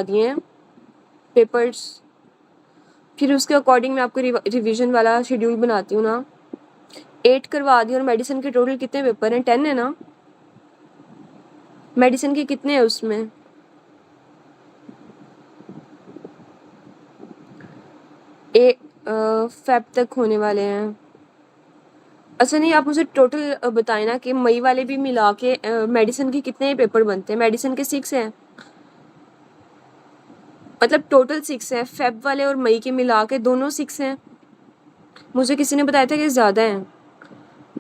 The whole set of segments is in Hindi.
दिए हैं पेपर्स, फिर उसके अकॉर्डिंग मैं आपको रिवीजन वाला शेड्यूल बनाती हूँ ना। 8 करवा दिए। और मेडिसिन के टोटल कितने पेपर हैं? 10 है ना? मेडिसिन के कितने हैं उसमें? फेब तक होने वाले हैं। अच्छा नहीं, आप मुझे टोटल बताएं ना कि मई वाले भी मिला के मेडिसिन के कितने पेपर बनते हैं? मेडिसिन के 6 हैं, मतलब टोटल 6 है। फेब वाले और मई के मिला के दोनों 6 हैं। मुझे किसी ने बताया था कि ज़्यादा हैं।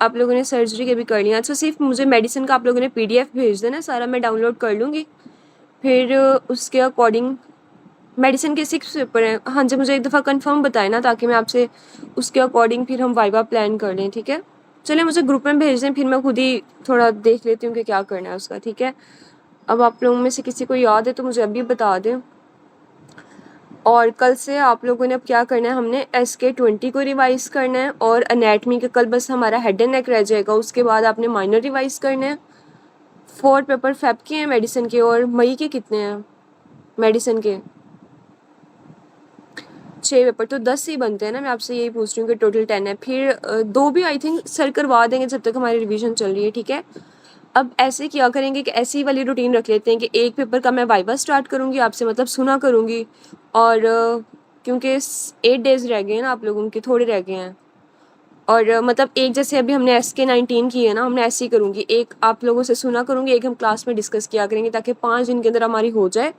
आप लोगों ने सर्जरी के भी कर लिया। अच्छा, सिर्फ मुझे मेडिसिन का आप लोगों ने PDF भेज देना, सारा मैं डाउनलोड कर लूँगी। फिर उसके अकॉर्डिंग मेडिसिन के 6 पेपर हैं। हाँ जी, मुझे एक दफ़ा कंफर्म बताएं ना, ताकि मैं आपसे उसके अकॉर्डिंग फिर हम वाइवा प्लान कर लें। ठीक है, चलिए मुझे ग्रुप में भेज दें, फिर मैं खुद ही थोड़ा देख लेती हूँ कि क्या करना है उसका। ठीक है, अब आप लोगों में से किसी को याद है तो मुझे अभी बता दें। और कल से आप लोगों ने अब क्या करना है, हमने SK20 को रिवाइज़ करना है। और एनेटमी का कल बस हमारा हेड एंड नेक रह जाएगा। उसके बाद आपने माइनर रिवाइज़ करना है। 4 पेपर फेब के हैं मेडिसिन के। और मई के कितने हैं मेडिसिन के? 6 पेपर, तो 10 ही बनते हैं ना। मैं आपसे यही पूछ रही हूँ कि टोटल 10 है। फिर 2 भी आई थिंक सर करवा देंगे जब तक हमारी रिवीजन चल रही है। ठीक है, अब ऐसे क्या करेंगे कि ऐसी वाली रूटीन रख लेते हैं कि एक पेपर का मैं वाइवा स्टार्ट करूँगी आपसे, मतलब सुना करूँगी। और क्योंकि 8 डेज़ रह गए हैं ना, आप लोगों के थोड़े रह गए हैं। और मतलब एक जैसे अभी हमने SK19 की है ना, हमने ऐसे ही करूँगी, एक आप लोगों से सुना करूँगी, एक हम क्लास में डिस्कस किया करेंगे, ताकि 5 दिन के अंदर हमारी हो जाए।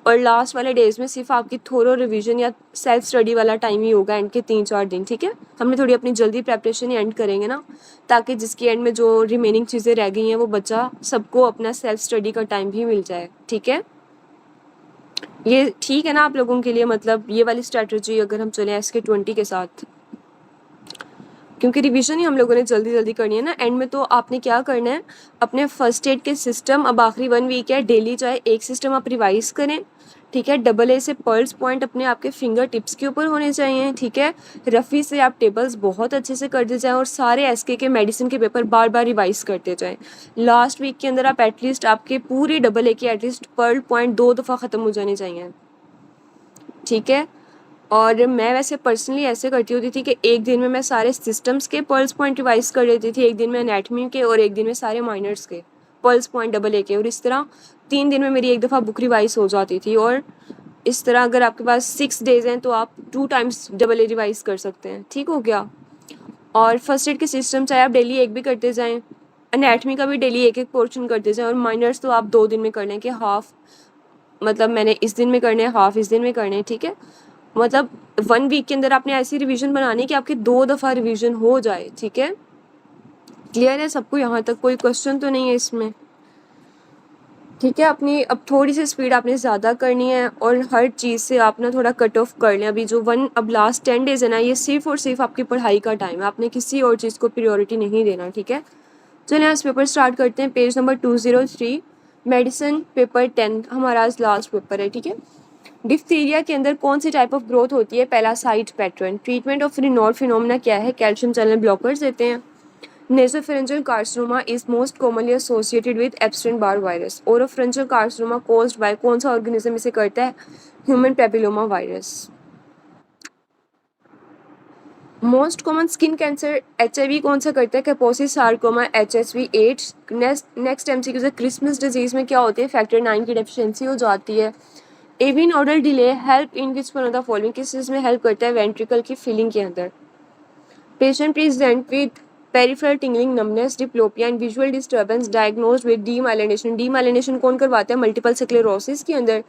और लास्ट वाले डेज़ में सिर्फ आपकी थोरो रिवीजन या सेल्फ स्टडी वाला टाइम ही होगा, एंड के 3-4 दिन। ठीक है, हमने थोड़ी अपनी जल्दी प्रेपरेशन ही एंड करेंगे ना, ताकि जिसकी एंड में जो रिमेनिंग चीज़ें रह गई हैं वो बच्चा सबको अपना सेल्फ स्टडी का टाइम भी मिल जाए। ठीक है, ये ठीक है ना आप लोगों के लिए? मतलब ये वाली स्ट्रैटेजी अगर हम चलें SK20 के साथ, क्योंकि रिवीजन ही हम लोगों ने जल्दी जल्दी करनी है ना। एंड में तो आपने क्या करना है, अपने फर्स्ट एड के सिस्टम, अब आखिरी 1 वीक है, डेली चाहे एक सिस्टम आप रिवाइज करें। ठीक है, AA से पर्ल्स पॉइंट अपने आपके फिंगर टिप्स के ऊपर होने चाहिए। ठीक है, रफ़ी से आप टेबल्स बहुत अच्छे से करते जाएं। और सारे SK के मेडिसिन के पेपर बार बार रिवाइज करते जाएं। लास्ट वीक के अंदर आप एटलीस्ट आपके पूरे AA के एटलीस्ट पर्ल पॉइंट 2 दफ़ा ख़त्म हो जाने चाहिए। ठीक है, और मैं वैसे पर्सनली ऐसे करती होती थी कि एक दिन में मैं सारे सिस्टम्स के पर्ल्स पॉइंट रिवाइज कर लेती थी, एक दिन में एनाटमी के, और एक दिन में सारे माइनर्स के पर्ल्स पॉइंट AA के। और इस तरह 3 दिन में मेरी एक दफ़ा बुक रिवाइज हो जाती थी। और इस तरह अगर आपके पास 6 डेज़ हैं तो आप 2 टाइम्स AA रिवाइज कर सकते हैं। ठीक हो गया। और फर्स्ट एड के सिस्टम चाहे आप डेली एक भी करते जाएँ, एनाटमी का भी डेली एक एक पोर्शन करते जाएँ। और माइनर्स तो आप 2 दिन में कर लें कि हाफ, मतलब मैंने इस दिन में करने हैं, हाफ इस दिन में करने हैं। ठीक है, मतलब 1 वीक के अंदर आपने ऐसी रिवीजन बनानी कि आपकी 2 दफ़ा रिवीजन हो जाए। ठीक है, क्लियर है सबको? यहाँ तक कोई क्वेश्चन तो नहीं है इसमें? ठीक है, अपनी अब थोड़ी सी स्पीड आपने ज़्यादा करनी है, और हर चीज़ से आप ना थोड़ा कट ऑफ कर लें। अभी जो अब लास्ट 10 डेज़ है ना, ये सिर्फ और सिर्फ आपकी पढ़ाई का टाइम है, आपने किसी और चीज़ को प्रियोरिटी नहीं देना। ठीक है, चलिए आज पेपर स्टार्ट करते हैं। पेज नंबर 203, मेडिसिन पेपर 10 हमारा आज लास्ट पेपर है। ठीक है, डिप्थीरिया के अंदर कौन सी टाइप ऑफ ग्रोथ होती है? पहला, site pattern. Treatment of Raynaud phenomena क्या है? कैल्शियम चैनल ब्लॉकर्स देते हैं। Nasopharyngeal carcinoma is most commonly associated with Epstein Barr virus. Oropharyngeal carcinoma caused by कौन सा ऑर्गेनिज्म इसे करता है? Human papilloma virus. Most common skin cancer HIV कौन सा करता है? Kaposi sarcoma, HSV, AIDS. Next MCQ से क्रिसमस डिजीज में क्या होती है? फैक्टर 9 की डेफिशिएंसी हो जाती है। AV nodal delay help in which one of the following, किस चीज़ में हेल्प करता है? वेंट्रिकल की फिलिंग के अंदर। Patient present with peripheral tingling, numbness, diplopia and visual disturbance, diagnosed with demyelination. Demyelination कौन करवाता है? मल्टीपल स्क्लेरोसिस के अंदर।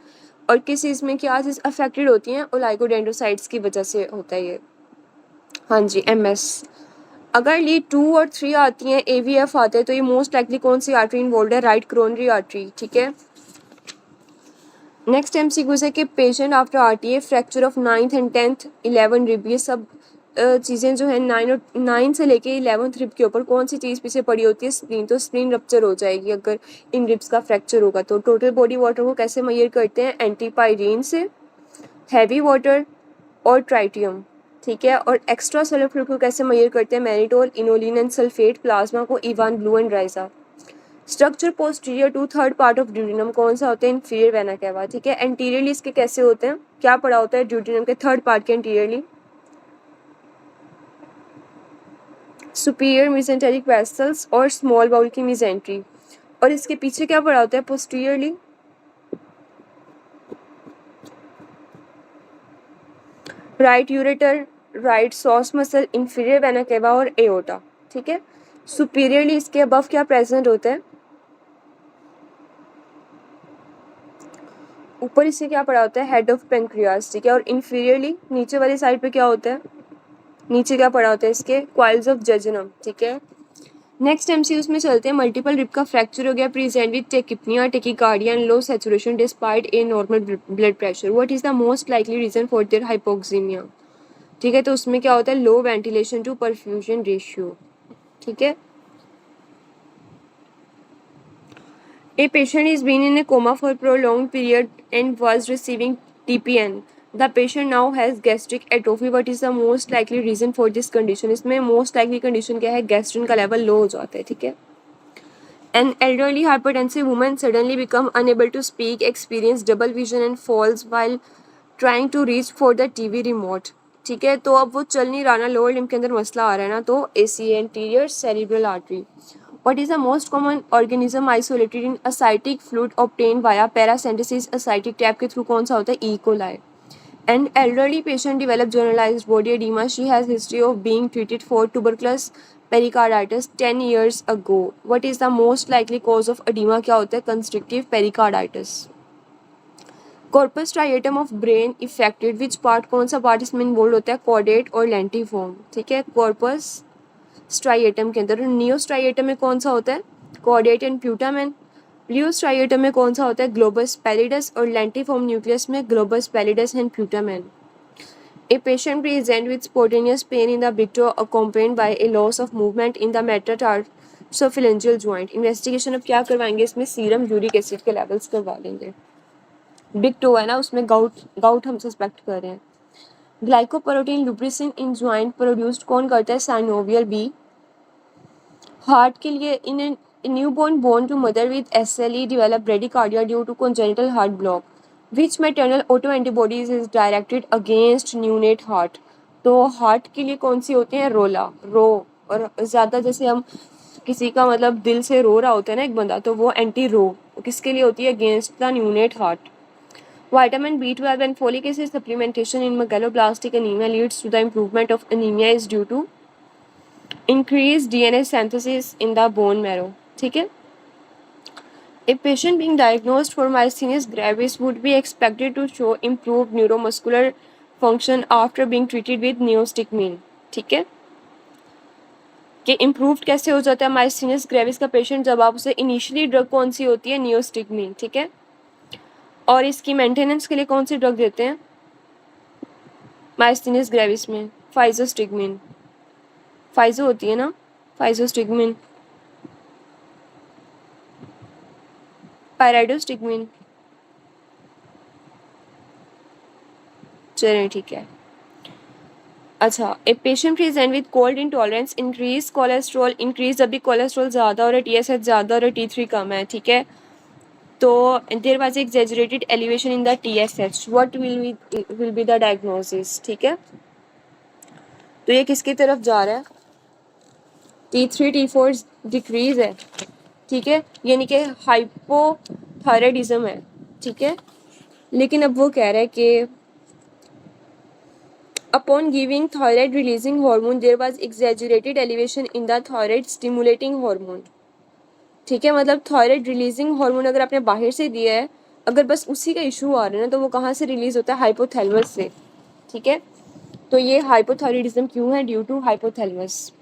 और किस चीज़ में क्या चीज़ अफेक्टेड होती हैं? ओलाइगोडेंड्रोसाइट्स की वजह से होता है ये। हाँ जी, MS। अगर ये 2 और 3 आती हैं, AVF आते हैं, तो ये मोस्ट लाइकली कौन सी आर्टरी इन्वॉल्व है? Right coronary artery. ठीक है, नेक्स्ट MCQ है कि patient after RTA fracture of 9th and 10th 11 rib, ये सब चीज़ें जो है 9 से लेके 11th रिब के ऊपर कौन सी चीज़ पीछे पड़ी होती है? स्प्लीन। तो स्प्लीन रप्चर हो जाएगी अगर इन रिब्स का फ्रैक्चर होगा। तो टोटल बॉडी वाटर को कैसे मेजर करते हैं? एंटीपायरीन से, हैवी वाटर और ट्राइटियम। ठीक है, और एक्स्ट्रा सेलुलर फ्लूइड को कैसे मेजर करते हैं? Mannitol, inulin and sulphate. Plasma को Evan, blue and RISA. Structure posterior to third part of duodenum कौन सा होता है? इंफीरियर वेना केवा, ठीक है। एंटीरियरली इसके कैसे होते हैं, क्या पड़ा होता है ड्यूडेनम के थर्ड पार्ट के एंटीरियरली? सुपीरियर मेसेंटेरिक वेसल्स और स्मॉल बाउल की मेसेंट्री। और इसके पीछे क्या पड़ा होता है posteriorly? Right ureter, right sauce muscle, inferior vena cava और एओर्टा, ठीक है। सुपीरियरली इसके अबव क्या प्रेजेंट होता है? ऊपर इससे क्या पड़ा होता है? हेड ऑफ पेंक्रियास, ठीक है। और इंफीरियरली नीचे वाली साइड पे क्या होता है? नीचे क्या पड़ा होता है इसके? क्वाइल्स ऑफ जेजुनम, ठीक है। नेक्स्ट एमसीक्यूज में चलते हैं। मल्टीपल रिब का फ्रैक्चर हो गया, present with tachypnoea, tachycardia and low saturation despite a normal blood pressure. What is the most likely reason for their hypoxaemia, ठीक है। तो उसमें क्या होता है? Low ventilation to perfusion ratio, ठीक है। A patient is been in a coma for a prolonged period and was receiving TPN. The patient now has gastric atrophy. What is the most likely reason for this condition? इसमें most likely condition क्या है? गैस्ट्रिन का लेवल लो हो जाता है, ठीक है। An elderly hypertensive woman suddenly become unable to speak, experience double vision and falls while trying to reach for the TV remote. ठीक है, तो अब वो चल नहीं रहा ना, लोअर लिम्ब के अंदर मसला आ रहा है ना, तो ACA anterior cerebral artery. What is the most common organism isolated in ascitic fluid obtained via paracentesis? ascitic trap के थ्रू कौन सा होता है? E. coli. An elderly patient developed generalized body edema. She has history of being treated for tuberculous pericarditis 10 years ago. What is the most likely cause of edema? क्या होता है? constrictive pericarditis. Corpus striatum of brain affected, which part, कौन सा पार्ट इसमें इन्वॉल्व होता है? कॉर्डेट और लेंटिफॉर्म, ठीक है। कॉर्पस स्ट्राइएटम के अंदर नियो स्ट्राइएटम में कौन सा होता है? Chordate and प्यूटामेन। लियो स्ट्राइएटम में कौन सा होता है? Globus pallidus. और लेंटिफॉर्म न्यूक्लियस में globus pallidus and putamen. A patient present with spontaneous pain in the big toe accompanied by a loss of movement in the metatarsophalangeal joint. Investigation अब क्या करवाएंगे इसमें? सीरम यूरिक एसिड के लेवल्स करवा लेंगे। बिग टो है ना, उसमें गाउट हम सस्पेक्ट कर रहे हैं। Glycoprotein lubricin in joint produced कौन करता है? Synovial B. हार्ट के लिए in newborn born to mother with SLE develop bradycardia due to congenital heart block. Which maternal auto antibodies is directed against neonate heart. तो हार्ट के लिए कौन सी होती है? रोला, रो। और ज़्यादा जैसे हम किसी का मतलब दिल से रो रहा होता है ना एक बंदा, तो वो एंटी रो किसके लिए होती है? Against the neonate heart. Vitamin B12 and folic acid supplementation in megaloblastic anemia leads to the improvement of anemia is due to increased DNA synthesis in the bone marrow. ठीक है। A patient being diagnosed for myasthenia gravis would be expected to show improved neuromuscular function after being treated with neostigmine. ठीक है, कि इम्प्रूव्ड कैसे हो जाता है माइस्थीनिया ग्रेविस का पेशेंट? जब आप उसे इनिशियली ड्रग कौन सी होती है? नियोस्टिग्मिन, ठीक है। और इसकी मेंटेनेंस के लिए कौन सी ड्रग देते हैं माइस्थीनिया ग्रेविस में? फाइजोस्टिग्मिन, फाइजो होती है ना, फाइजोस्टिग्मिन, पायराइडोस्टिग्मिन। चलिए ठीक है। अच्छा, ए patient present with cold intolerance, increase cholesterol, increase जब भी कोलेस्ट्रॉल ज़्यादा और TSH ज़्यादा और T3 कम है, ठीक है, तो there was exaggerated elevation in the TSH, what will be the diagnosis, ठीक है। तो ये किसकी तरफ जा रहा है? T3 T4 डिक्रीज है, ठीक है, यानी कि हाइपोथायराइडिज्म है, ठीक है। लेकिन अब वो कह रहा है कि upon giving thyroid releasing hormone there was exaggerated elevation in the thyroid stimulating hormone, ठीक है। मतलब थायराइड रिलीजिंग हार्मोन अगर आपने बाहर से दिया है, अगर बस उसी का इशू आ रहा है ना, तो वो कहाँ से रिलीज होता है? हाइपोथैलेमस से, ठीक है। तो ये हाइपोथायराइडिज्म क्यों है? Due to hypothalamus.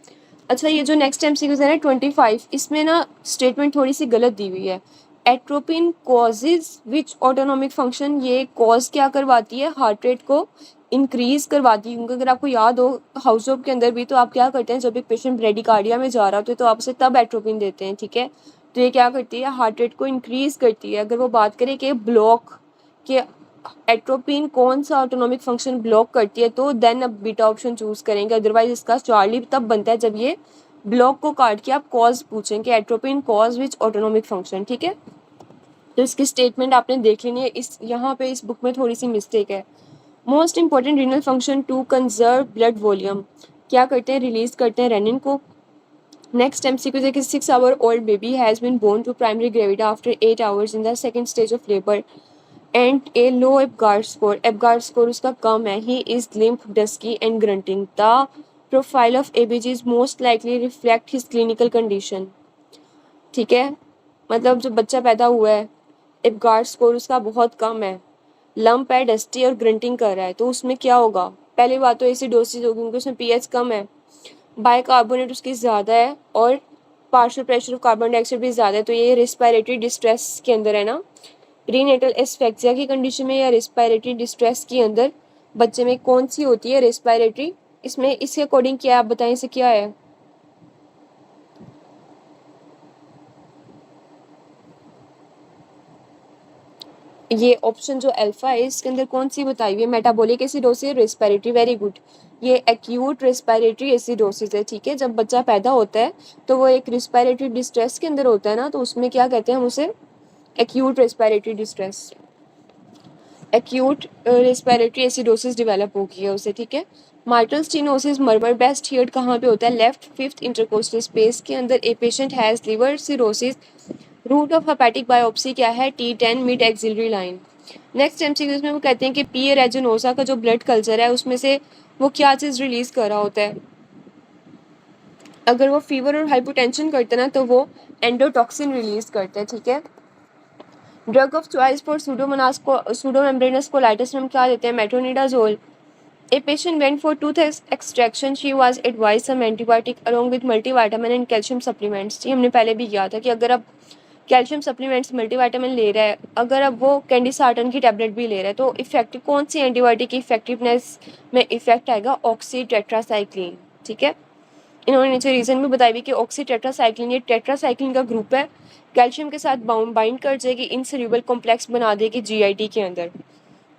अच्छा, ये जो नेक्स्ट MCQ है ना 25, इसमें ना स्टेटमेंट थोड़ी सी गलत दी हुई है। एट्रोपिन कॉजेज विच ऑटोनॉमिक फंक्शन, ये कॉज क्या करवाती है? हार्ट रेट को इंक्रीज करवाती है। क्योंकि अगर आपको याद हो हाउस जॉब के अंदर भी, तो आप क्या करते हैं, जब एक पेशेंट ब्रेडिकार्डिया में जा रहा होता है तो आप उसे तब एट्रोपिन देते हैं, ठीक है। तो ये क्या करती है? हार्ट रेट को इंक्रीज करती है। अगर वो बात करें कि ब्लॉक के एट्रोपिन कौन सा ऑटोनॉमिक फंक्शन ब्लॉक करती है, तो देन अब बीटा ऑप्शन चूज करेंगे, अदरवाइज इसका चार्ली तब बनता है जब ये ब्लॉक को काट के आप कॉज पूछेंगे, atrophy in cause which autonomic function, ठीक है। तो इसकी स्टेटमेंट आपने देख लेनी है। इस यहाँ पे इस बुक में थोड़ी सी मिस्टेक है। Most important renal function to conserve blood volume, क्या करते हैं, रिलीज करते हैं रेनिन को। नेक्स्ट एमसीक्यू देखिए, 6 hour old baby has been born to primary gravida after 8 hours in the second stage of labor and a low Apgar score. Apgar score उसका कम है. He is limp, dusky and grunting. The profile of ABG is most likely reflect his clinical condition. ठीक है, मतलब जब बच्चा पैदा हुआ है, एपगार स्कोर उसका बहुत कम है, लंप है, डस्टी और ग्रंटिंग कर रहा है, तो उसमें क्या होगा, पहली बात तो एसिडोसिस होगी क्योंकि उसमें पीएच कम है, बाइकार्बोनेट उसकी ज़्यादा है और partial pressure of carbon dioxide भी ज़्यादा है, तो ये रेस्पिरेटरी डिस्ट्रेस के अंदर है ना, प्रीनेटल एस्फेक्सिया की कंडीशन में या रेस्पिरेटरी डिस्ट्रेस के अंदर बच्चे में कौन सी होती है, रेस्पिरेटरी। इसमें इसके अकॉर्डिंग क्या आप बताएं, इसे क्या है, ये ऑप्शन जो अल्फा है इसके अंदर कौन सी बताई हुई है, metabolic acidosis, respiratory, very good, ये एक्यूट रेस्पिरेटरी एसिडोसिस है, ठीक है। जब बच्चा पैदा होता है तो वो एक रेस्पिरेटरी डिस्ट्रेस के अंदर होता है ना, तो उसमें क्या कहते हैं हम उसे, acute respiratory distress, acute respiratory acidosis develop हो गई है उसे, ठीक है। Mitral stenosis murmur best heard कहाँ पे होता है, लेफ्ट फिफ्थ इंटरकोस्टल स्पेस के अंदर। A patient has liver cirrhosis, root of hepatic biopsy क्या है, T10 mid axillary line. Next MCQ में वो कहते हैं कि पी रेजिनोसा का जो ब्लड कल्चर है उसमें से वो क्या चीज़ रिलीज कर रहा होता है, अगर वो फीवर और हाइपोटेंशन करते हैं ना तो वो एंडोटॉक्सिन रिलीज करते हैं, ठीक है। Drug of choice for pseudomembranous colitis में हम क्या देते हैं, metronidazole. A patient went for tooth extraction. She was advised some antibiotic along with multivitamin and calcium supplements. जी हमने पहले भी किया था कि अगर आप कैल्शियम सप्लीमेंट्स मल्टीविटामिन ले रहा है, अगर अब वो कैंडिसार्टन की टैबलेट भी ले रहा है, तो इफेक्टिव कौन सी एंटीबायोटिक की इफेक्टिवनेस में इफेक्ट आएगा, ऑक्सी टेट्रासाइक्लिन, ठीक है। इन्होंने नीचे रीज़न भी बताई हुई कि ऑक्सी टेट्रासाइक्लिन, ये टेट्रासाइक्लिन का ग्रुप है, कैल्शियम के साथ बाइंड कर जाएगी, इनसोल्यूबल कॉम्प्लेक्स बना देगी जीआईटी के अंदर।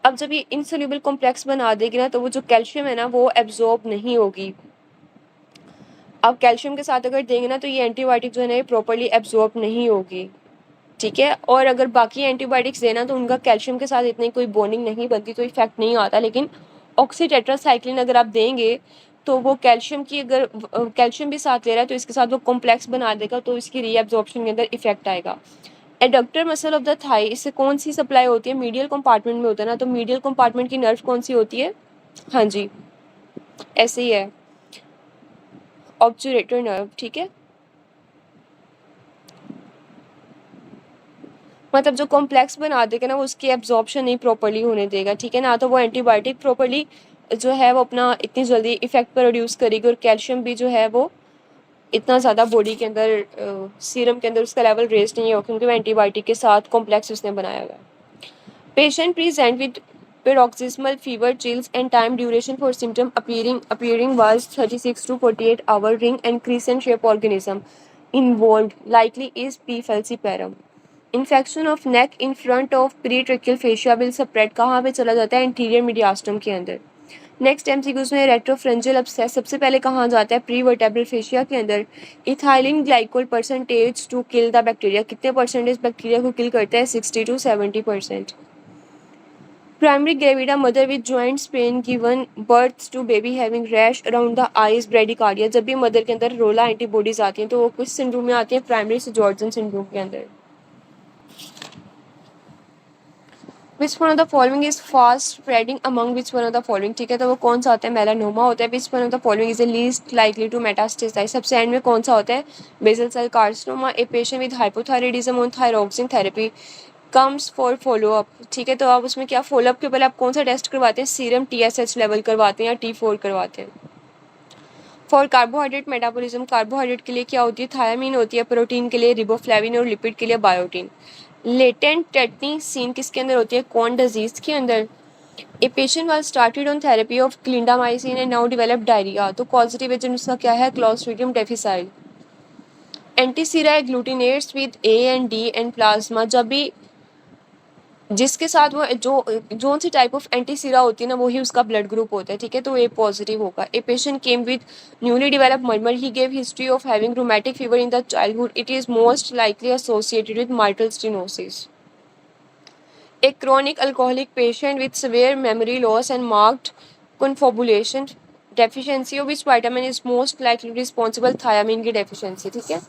अब जब ये इनसोल्यूबल कॉम्प्लेक्स बना देगी ना, तो वो जो कैल्शियम है ना वो एब्जॉर्ब नहीं होगी। अब कैल्शियम के साथ अगर देंगे ना तो ये एंटीबायोटिक जो है ना ये प्रॉपर्ली एब्जॉर्ब नहीं होगी, ठीक है। और अगर बाकी एंटीबायोटिक्स देना तो उनका कैल्शियम के साथ इतनी कोई बॉन्डिंग नहीं बनती, तो इफेक्ट नहीं आता। लेकिन ऑक्सीटेट्रासाइक्लिन अगर आप देंगे तो वो कैल्शियम की, अगर कैल्शियम भी साथ ले रहा है तो इसके साथ वो कॉम्प्लेक्स बना देगा, तो इसकी रीएब्जॉर्प्शन के अंदर इफेक्ट आएगा। Adductor muscle of the thigh, इससे कौन सी सप्लाई होती है, मीडियल कंपार्टमेंट में होता है ना, तो मीडियल कंपार्टमेंट की नर्व कौन सी होती है, हाँ जी ऐसे ही है, ऑब्चुरेटर नर्व, ठीक है। मतलब जो कॉम्प्लेक्स बना देगा ना वो उसकी एब्जॉर्प्शन नहीं प्रॉपर्ली होने देगा, ठीक है ना, तो वो एंटीबायोटिक प्रॉपर्ली जो है वो अपना इतनी जल्दी इफेक्ट प्रोड्यूस करेगी, और कैल्शियम भी जो है वो इतना ज़्यादा बॉडी के अंदर सीरम के अंदर उसका लेवल रेज नहीं होगा, क्योंकि वो एंटीबायोटिक के साथ कॉम्प्लेक्स उसने बनाया हुआ है। Patient present with paroxysmal fever, chills and time duration for symptom appearing was 36 to 48 hour, ring and crescent shape organism involved likely is P. falciparum. Infection of neck in front of pretracheal fascia will spread, कहाँ पे चला जाता है, इंटीरियर मीडियास्टम के अंदर। नेक्स्ट एमसीक्यूज में रेट्रोफ्रेंजियल अब्सेस सबसे पहले कहाँ जाता है, प्री वर्टेब्रल फेशिया के अंदर। Ethylene glycol percentage to kill the bacteria, कितने परसेंटेज बैक्टीरिया को किल करता है, 60 to 70%। Primary gravida mother with joints pain given birth to baby having rash around the eyes bradycardia, जब भी मदर के अंदर रोला एंटीबॉडीज आती हैं तो वो किस सिंड्रोम में आती है, प्राइमरी जॉर्जन सिंड्रोम के अंदर। विच one of the following is fast spreading among which one of the following, ठीक है, तो वो कौन सा होता है, मेलानोमा होता है। Which one of the following is least likely to metastasize, सबसे एंड में कौन सा होता है, basal cell carcinoma. A patient with hypothyroidism on thyroxine therapy comes for follow up, ठीक है, तो आप उसमें क्या फॉलोअप के पहले आप कौन सा टेस्ट करवाते हैं, सीरम TSH लेवल करवाते हैं या T4 करवाते हैं। फॉर कार्बोहाइड्रेट मेटाबॉलिज्म, कार्बोहाइड्रेट के लिए क्या होती है, थायामीन होती है, प्रोटीन के लिए रिबोफ्लेविन और लिपिड के लिए बायोटीन। लेटेंट टेटनी सीन किसके अंदर होती है, कौन डिजीज के अंदर। A patient was started on therapy of clindamycin and now develop diarrhoea, तो पॉजिटिव एजेंट उसका क्या है, Clostridium difficile. Antisera agglutinates with A and D and plasma, जब भी जिसके साथ वो जो सी टाइप ऑफ एंटीसीरा होती है ना, वही उसका ब्लड ग्रुप होता है, ठीक है। तो ए पॉजिटिव होगा। A patient came with newly developed murmur, he gave history of having rheumatic fever in the childhood, it is most likely associated with mitral stenosis. A chronic alcoholic patient with severe memory loss and marked confabulation deficiency, of which vitamin is most likely responsible, thiamine की deficiency, ठीक है।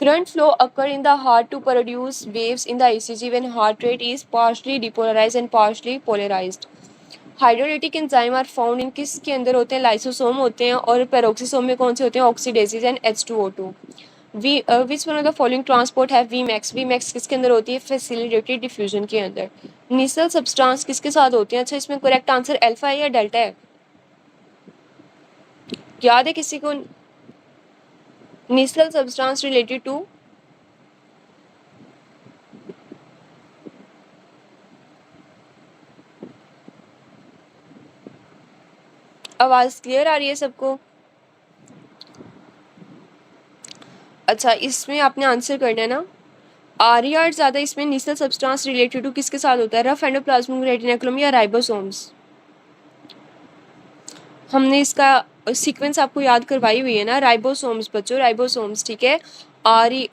Current flow occur in the heart to produce waves in the ECG when heart rate is partially depolarized and partially polarized. Hydrolytic enzyme are found in किसके अंदर होते हैं? लाइसोसोम होते हैं। और पेरोक्सिसोम में कौन से होते हैं? Oxidases and H2O2। Which one of the following transport है वीमैक्स? वीमैक्स किसके अंदर होती है? फैसिलिटेटेड डिफ्यूजन के अंदर। नीसल सब्सटेंस किसके साथ होती है? अच्छा, इसमें करेक्ट आंसर अल्फा है या डेल्टा है? याद है किसी को? नीसल सब्सटेंस रिलेटेड टू आवाज क्लियर आ रही है सबको? अच्छा, इसमें आपने आंसर करना है ना। आर ज़्यादा इसमें नीसल सब्सटेंस रिलेटेड टू किसके साथ होता है? रफ एंडोप्लाज्मिक रेटिकुलम या राइबोसोम्स? हमने इसका सीक्वेंस आपको याद करवाई हुई है ना। राइबोसोम्स बच्चों, राइबोसोम्स, ठीक है।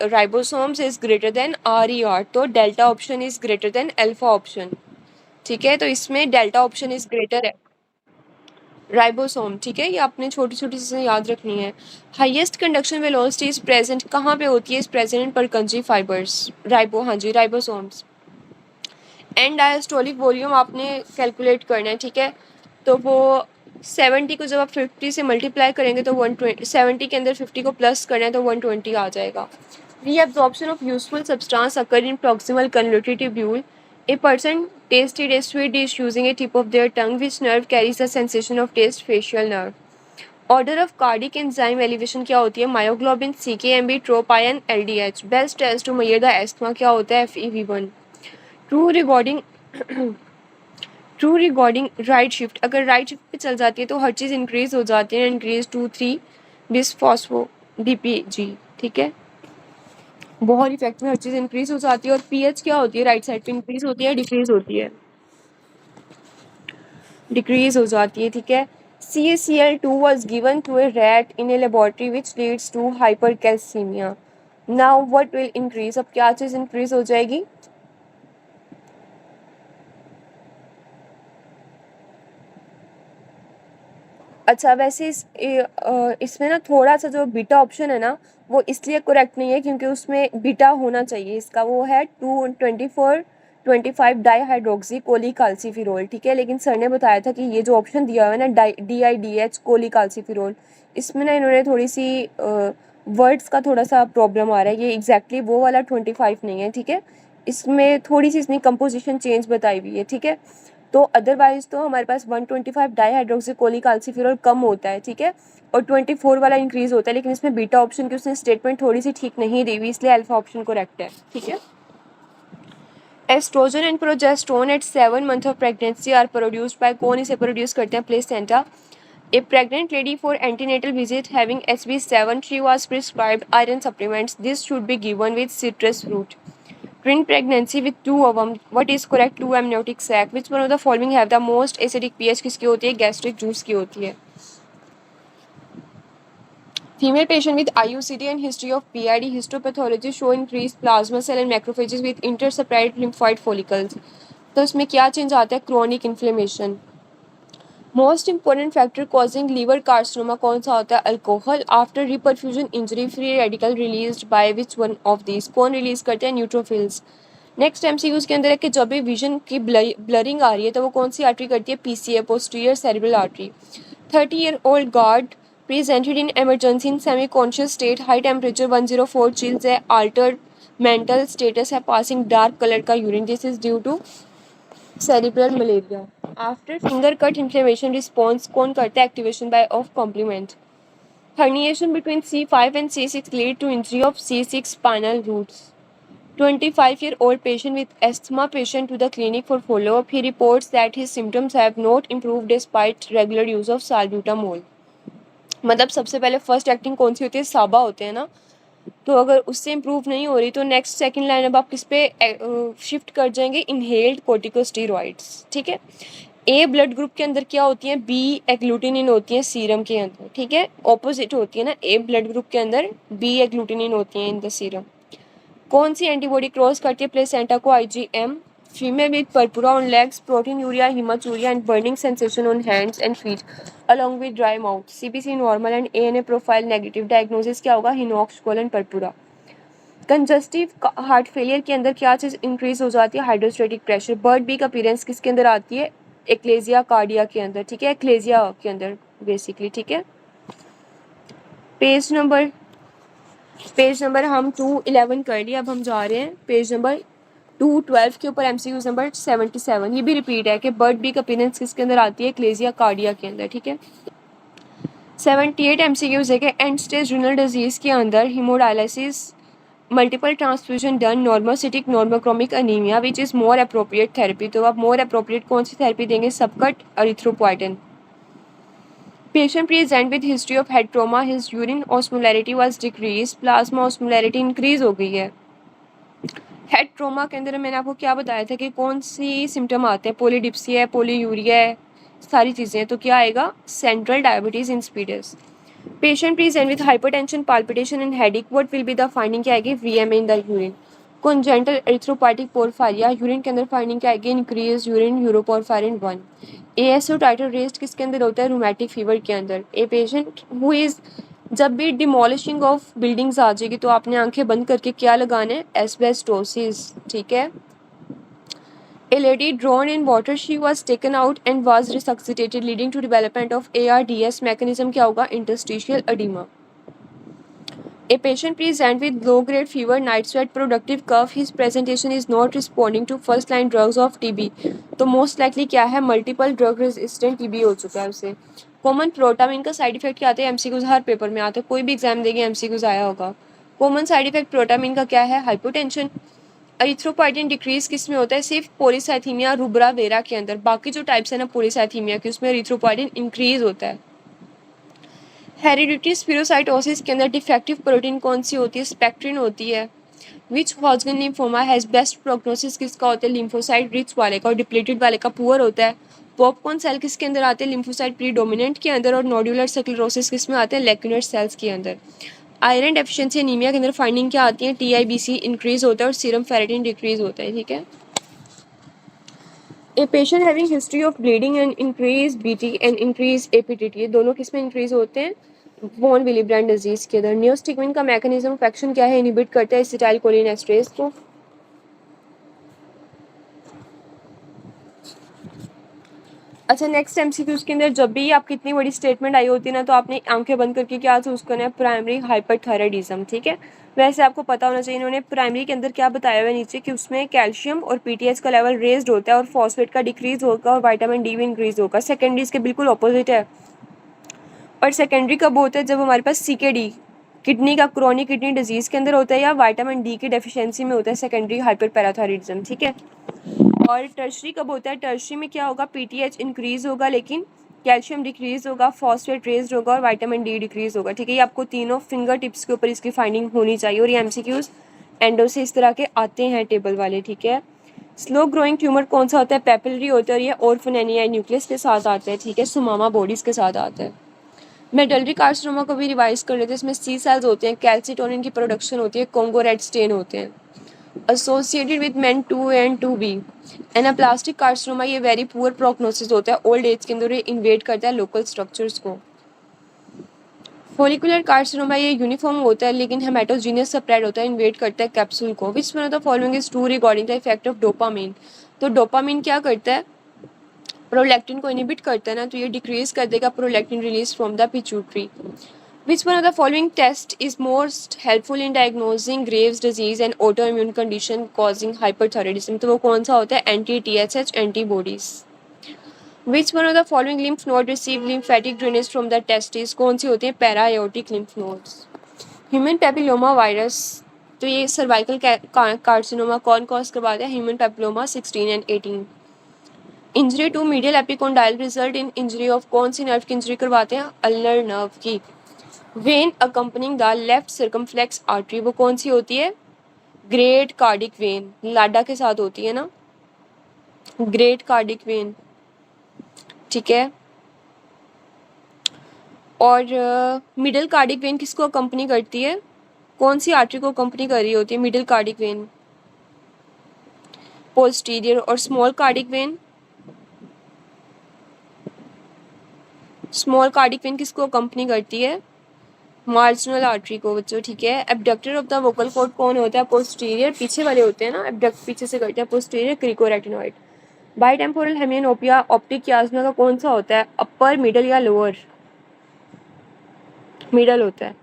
Ribosomes is greater than RER, तो delta option is greater then alpha option, ठीक है। तो इसमें डेल्टा ऑप्शन इज ग्रेटर है, राइबोसोम, ठीक है। ये आपने छोटी छोटी चीज़ें याद रखनी है। Highest conduction velocity is present कहाँ पे होती है? Is present in Purkinje fibres, हाँ जी, राइबोसोम्स। एंड डायस्टोलिक वॉल्यूम आपने कैलकुलेट करना है, ठीक है। तो वो 70 को जब आप 50 से मल्टीप्लाई करेंगे तो 120, 70 के अंदर 50 को प्लस करना है तो 120 आ जाएगा। Reabsorption of useful substance occur in proximal convoluted tubule. A person tasted a sweet dish using a tip of their tongue, which nerve carries the sensation of taste? Facial nerve. Order of cardiac enzyme elevation क्या होती है? Myoglobin, CKMB, troponin, LDH। Best test to measure the asthma क्या होता है? FEV1। True regarding right shift, अगर राइट शिफ्ट पे चल जाती है तो हर चीज़ इंक्रीज हो जाती है। इंक्रीज 2-3 बिस फॉस्फो DPG, ठीक है। बहुत इफेक्ट में हर चीज़ इंक्रीज हो जाती है। और पीएच क्या होती है? राइट साइड पे इंक्रीज होती है, डिक्रीज होती है? डिक्रीज हो जाती है, ठीक है। CaCl2 was given to a rat in a laboratory which leads to hypercalcemia. Now what will increase? अब क्या चीज़ इंक्रीज हो जाएगी? अच्छा, वैसे इसमें ना थोड़ा सा जो बीटा ऑप्शन है ना, वो इसलिए करेक्ट नहीं है क्योंकि उसमें बीटा होना चाहिए। इसका वो है 224-25 डाईहाइड्रोक्सी कोलिकाल्सिफिरोल, ठीक है। लेकिन सर ने बताया था कि ये जो ऑप्शन दिया हुआ है ना, DIDH कोलिकाल्सिफिरोल, इसमें ना इन्होंने थोड़ी सी वर्ड्स का थोड़ा सा प्रॉब्लम आ रहा है। ये एग्जैक्टली वो वाला 25 नहीं है, ठीक है। इसमें थोड़ी सी इसने कंपोजिशन चेंज बताई हुई है, ठीक है। तो अदरवाइज तो हमारे पास 125 डाईहाइड्रोक्सी कोलिकाल्सिफिरोल कम होता है, ठीक है। और 24 वाला इंक्रीज होता है। लेकिन इसमें बीटा ऑप्शन की उसने स्टेटमेंट थोड़ी सी ठीक नहीं दी हुई, इसलिए अल्फा ऑप्शन करेक्ट है, ठीक है। Estrogen and progesterone at 7 month of pregnancy are produced by, कौन इसे प्रोड्यूस करते हैं? Placenta. A pregnant lady for antenatal visit having HB7, she was prescribed iron supplements. This should be given with citrus fruit. Twin pregnancy with 2 ovum. What is correct? 2 amniotic sac. Which one of the following have the most acidic pH? किसकी होती है? Gastric juice की होती है। Female patient with IUCD and history of PID histopathology show increased plasma cell and macrophages with interseparated lymphoid follicles. तो इसमें क्या चेंज आता है? Chronic inflammation. Most important factor causing liver carcinoma कौन सा होता है? Alcohol. After reperfusion injury free radical released by which one of this, कौन रिलीज करते हैं? न्यूट्रोफिल्स। नेक्स्ट MCQs के अंदर है कि जब भी विजन की ब्लरिंग आ रही है तो वो कौन सी आर्टरी करती है? PCA, posterior cerebral artery. 30-year-old guard presented in emergency in semi-conscious state, high temperature 104, chills है, altered mental status है, passing dark color का urine, this is due to cerebral malaria. After finger cut inflammation response कौन करता है? Activation by of complement. Herniation between C5 and C6 lead to injury of C6 spinal roots. 25-year-old patient with asthma patient to the clinic for follow-up. He reports that his symptoms have not improved despite regular use of salbutamol. मतलब सबसे पहले फर्स्ट एक्टिंग कौन सी होती है? साबा होते हैं ना। तो अगर उससे इम्प्रूव नहीं हो रही तो नेक्स्ट सेकंड लाइन अब आप किस पे शिफ्ट कर जाएंगे, इनहेल्ड कोर्टिकोस्टेरॉइड्स, ठीक है। ए ब्लड ग्रुप के अंदर क्या होती है, बी एग्लूटिनिन होती है सीरम के अंदर, ठीक है, ऑपोजिट होती है ना, ए ब्लड ग्रुप के अंदर बी एग्लूटिनिन होती है इन द सीरम। कौन सी एंटीबॉडी क्रॉस करती है प्लेसेंटा को, IgM. Female with purpura on legs, proteinuria, haematuria and burning sensation on hands and feet along with dry mouth, CBC normal and ANA profile negative. Diagnosis क्या होगा, Henoch colon purpura. Congestive heart failure के अंदर क्या चीज़ इंक्रीज हो जाती है, हाइड्रोस्टेटिक प्रेशर। बर्ड बी का अपीयरेंस किसके अंदर आती है, एक्लेजिया कार्डिया के अंदर, ठीक है, एक्लेजिया के अंदर बेसिकली, ठीक है। पेज नंबर हम 211 कर लिया, अब हम जा रहे हैं पेज नंबर 212 के ऊपर, MCQ नंबर 77। ये भी रिपीट है कि बर्ड बी का अपीयरेंस किसके अंदर आती है, एक्लेजिया कार्डिया के अंदर, ठीक है। 78 MCQs है कि एंड स्टेज रीनल डिजीज़ के अंदर haemodialysis, multiple transfusion done, normocytic normochromic anaemia which is more appropriate therapy. तो आप मोर अप्रोप्रिएट कौन सी थेरेपी देंगे, subcut erythropoietin. Patient present with history of head trauma, his urine osmolarity was decrease, plasma osmolarity increase हो गई है। हेड ट्रोमा के अंदर मैंने आपको क्या बताया था कि कौन सी सिम्टम आते हैं, पोलीडिप्सिया है, पोलीयूरिया है, सारी चीज़ें। तो क्या आएगा, central diabetes insipidus. Patient present with hypertension, palpitation and headache, what will be the finding, क्या आएगी, VMA in the urine. Congenital erythropoietic porphyria, urine के अंदर फाइंडिंग क्या आएगी, increase urine uroporphyrin 1। ASO titre rest किसके अंदर होता है, रूमेटिक फीवर के अंदर। ए पेशेंट हु इज़, जब भी डिमोलिशिंग ऑफ बिल्डिंग्स आ जाएगी तो आपने आंखें बंद करके क्या लगाना है, एस्बेस्टोसिस, ठीक है। A lady drawn in water, she was taken out and was resuscitated, leading to development of ARDS mechanism, क्या होगा, interstitial edema. A patient present with low grade fever, night sweat, productive cough, his presentation is not responding to first line drugs of TB. तो most likely क्या है, multiple drug resistant TB हो चुका है उसे। कॉमन प्रोटामिन का साइड इफेक्ट क्या आते हैं, MCQs हर पेपर में आते हैं, कोई भी एग्जाम देंगे MCQs आया होगा। कॉमन साइड इफेक्ट प्रोटामिन का क्या है, हाइपोटेंशन। एरिथ्रोपोइटिन डिक्रीज किस में होता है, सिर्फ पोलीसाइथीमिया रुब्रा वेरा के अंदर। बाकी जो टाइप्स है ना पोलीसाइथीमिया के, उसमें एरिथ्रोपोइटिन इंक्रीज होता है। हेरिडिटरी स्पिरोसाइटोसिस के अंदर डिफेक्टिव प्रोटीन कौन सी होती है, स्पेक्ट्रिन होती है। विच हॉजगन लिम्फोमा हैज बेस्ट प्रोग्नोसिस, किसका होता है, लिम्फोसाइट रिच वाले का, और डिप्लीटेड वाले का पुअर होता है। पॉपकॉर्न सेल किसके अंदर आते हैं, लिम्फोसाइट प्रीडोमिनेंट के अंदर, और नोडुलर स्क्लेरोसिस किस में आते हैं, लेक्यूलर सेल्स के अंदर। आयरन डेफिशिएंसी एनीमिया के अंदर फाइंडिंग क्या आती है, TIBC इंक्रीज होता है और सीरम फेरेटिन डिक्रीज होता है, ठीक है। A patient having history of bleeding and increase BT and increase APTT, ये दोनों किस में इंक्रीज होते हैं, वॉन विली ब्रांड डिजीज के अंदर। नियोस्टिग्मिन का मैकेनिज्म ऑफ एक्शन क्या है, इनहिबिट करता है एसिटाइलकोलिनेस्टरेज को। अच्छा, नेक्स्ट MCQs के अंदर जब भी आपकी इतनी बड़ी स्टेटमेंट आई होती है ना, तो आपने आंखें बंद करके क्या चूज करना है, प्राइमरी हाइपरथायराइडिज्म, ठीक है। वैसे आपको पता होना चाहिए, इन्होंने प्राइमरी के अंदर क्या बताया हुआ है नीचे, कि उसमें कैल्शियम और PTH का लेवल रेज्ड होता है और फॉस्फेट का डिक्रीज होगा और विटामिन D भी इंक्रीज होगा। सेकेंडरी इसके बिल्कुल ऑपोजिट है। और सेकेंडरी कब होता है, जब हमारे पास CKD, किडनी का क्रोनिक किडनी डिजीज के अंदर होता है, या विटामिन D की डेफिशिएंसी में होता है सेकेंडरी हाइपरपैराथायराइडिज्म, ठीक है। और टर्शरी कब होता है, टर्शरी में क्या होगा, PTH इंक्रीज होगा लेकिन कैल्शियम डिक्रीज होगा, फॉस्फेट रेज्ड होगा और विटामिन D डिक्रीज होगा, ठीक है। ये आपको तीनों फिंगर टिप्स के ऊपर इसकी फाइंडिंग होनी चाहिए, और ये MCQs एंडो से इस तरह के आते हैं टेबल वाले, ठीक है। स्लो ग्रोइंग ट्यूमर कौन सा होता है, पेपिलरी होता है, और ये ऑर्फनेनियाई न्यूक्लियस के साथ आता है, ठीक है, सुमामा बॉडीज के साथ आता है। मेडलरी कार्सिनोमा को भी रिवाइज कर लेते हैं, इसमें C सेल्स होते हैं, कैल्सिटोनिन की प्रोडक्शन होती है, कोंगो रेड स्टेन होते हैं। Associated with men 2A and 2B, anaplastic carcinoma, ये वेरी पुअर प्रोग्नोसिस होता है, ओल्ड एज के अंदर ये इन्वेड करता है लोकल स्ट्रक्चर्स को। फॉलिकुलर कार्सिनोमा ये यूनिफॉर्म होता है लेकिन हेमेटोजीनियस स्प्रेड होता है, इन्वेड करता है कैप्सूल को। विच one of the following is true regarding the effect of dopamine, तो डोपामिन क्या करता है, प्रोलैक्टिन को इनहिबिट करता है ना, तो ये डिक्रीज कर देगा prolactin release from the pituitary. Which one of the following test is most helpful in diagnosing Graves' disease and autoimmune condition causing hyperthyroidism, तो वो कौन सा होता है, anti-TSH antibodies। Which one of the following lymph node receive lymphatic drainage from the testes, कौन सी होती है, para-aortic lymph nodes। Human papilloma virus, तो ये सर्वाइकल कार्सिनोमा कौन कॉज करवाता है, human papilloma 16 and 18। Injury to medial epicondyle result in injury of, कौन सी नर्व की इंजरी करवाते हैं, अल्नर नर्व की। Vein accompanying the left circumflex artery, वो कौन सी होती है? ग्रेट कार्डिक वेन, लाडा के साथ होती है ना, ग्रेट कार्डिक वेन, ठीक है। और मिडल कार्डिक वेन किसको अकम्पनी करती है? कौन सी आर्टरी को अकम्पनी कर रही होती है मिडल कार्डिक वेन? पोस्टीरियर। और small cardiac vein, small cardiac vein किसको अकम्पनी करती है? मार्जिनल आर्टरी को बच्चों, ठीक है। Abductor of the vocal cord कौन होता है? पोस्टीरियर, पीछे वाले होते हैं ना, एबडक्ट पीछे से करते हैं, पोस्टीरियर क्रिकोरेटिनॉइड। बाइटेम्पोरल हेमियनोपिया ऑप्टिक कियास्मा का कौन सा होता है? अपर, मिडल या लोअर? मिडल होता है।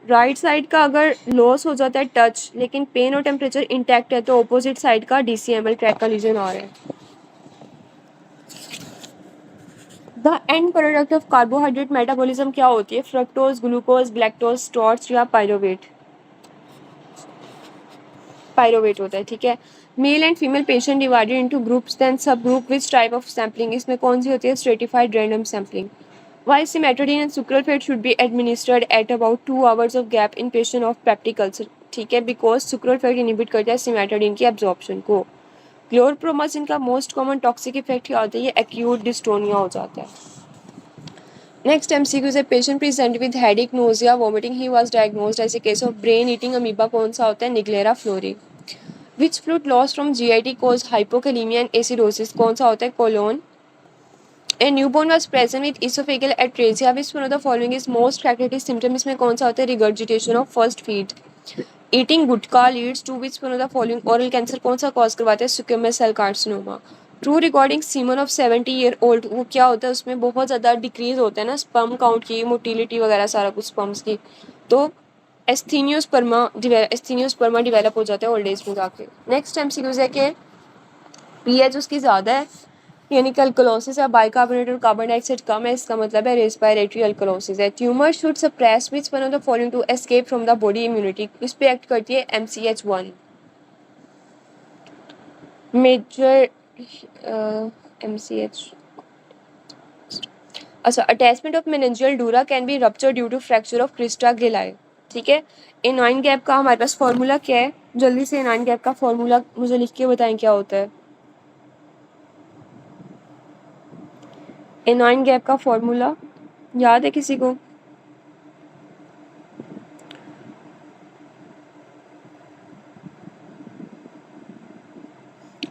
राइट साइड का अगर लॉस हो जाता है टच, लेकिन पेन और टेम्परेचर इंटैक्ट है, तो ऑपोजिट साइड का डीसीएमएल क्रैक का लीजन आ रहा है। The end product of carbohydrate metabolism क्या होती है? फ्रक्टोज, ग्लूकोज, लैक्टोज, स्टार्च या पायरोवेट? पायरोवेट होता है, ठीक है। Male and female patient divided into groups then subgroup, which type of sampling, इसमें कौन सी होती है? Stratified random sampling. Why cimetidine and sucralfate should be administered at about 2 hours of gap in patient of peptic ulcer, ठीक है, बिकॉज सुक्रोलफेट इनहिबिट करता है सिमेट्रोडीन की एब्जॉर्प्शन को। क्लोरप्रोमाजिन का मोस्ट कॉमन टॉक्सिक इफेक्ट क्या होता है? ये एक्यूट डिस्टोनिया हो जाता है। नेक्स्ट एमसीक्यू से patient present with headache, nausea, vomiting, he was diagnosed as a case of brain eating amoeba, कौन सा होता है? Naegleria fowleri. Which fluid loss from GIT cause hypokalemia and acidosis, कौन सा होता है? Colon. A newborn was present with esophageal atresia, which one of the following is most characteristic symptom, इसमें कौन सा होता है? Regurgitation of first feed. Eating gutka Leeds to which one of the following oral cancer, कौन सा कॉज करवाता है? Squamous cell carcinoma. True regarding semen of 70 year old, वो क्या होता है? उसमें बहुत ज़्यादा डिक्रीज होता है ना स्पर्म काउंट की, मोटिलिटी वगैरह सारा कुछ स्पर्म्स की, तो एस्थीनियोस्पर्मा डिवेलप हो जाता है ओल्ड एज में जाके। नेक्स्ट एमसीक्यूज है कि पीएच उसकी ज़्यादा है, यानी कि अल्कलोसिस है, बाइकार्बोनेट और कार्बन डाइऑक्साइड कम है, इसका मतलब है रेस्पिरेटरी अल्कलोसिस है। Tumour should suppress which one of the following to escape from the body immunity, इस पे एक्ट करती है MCH1। मेजर MCH, अच्छा, attachment of meningeal dura can be rupture due to fracture of crista galli, ठीक है। एनाइन गैप का हमारे पास फॉर्मूला क्या है? जल्दी से एनाइन गैप का फॉर्मूला मुझे लिख के बताएं क्या होता है। एनाइन गैप का फॉर्मूला याद है किसी को?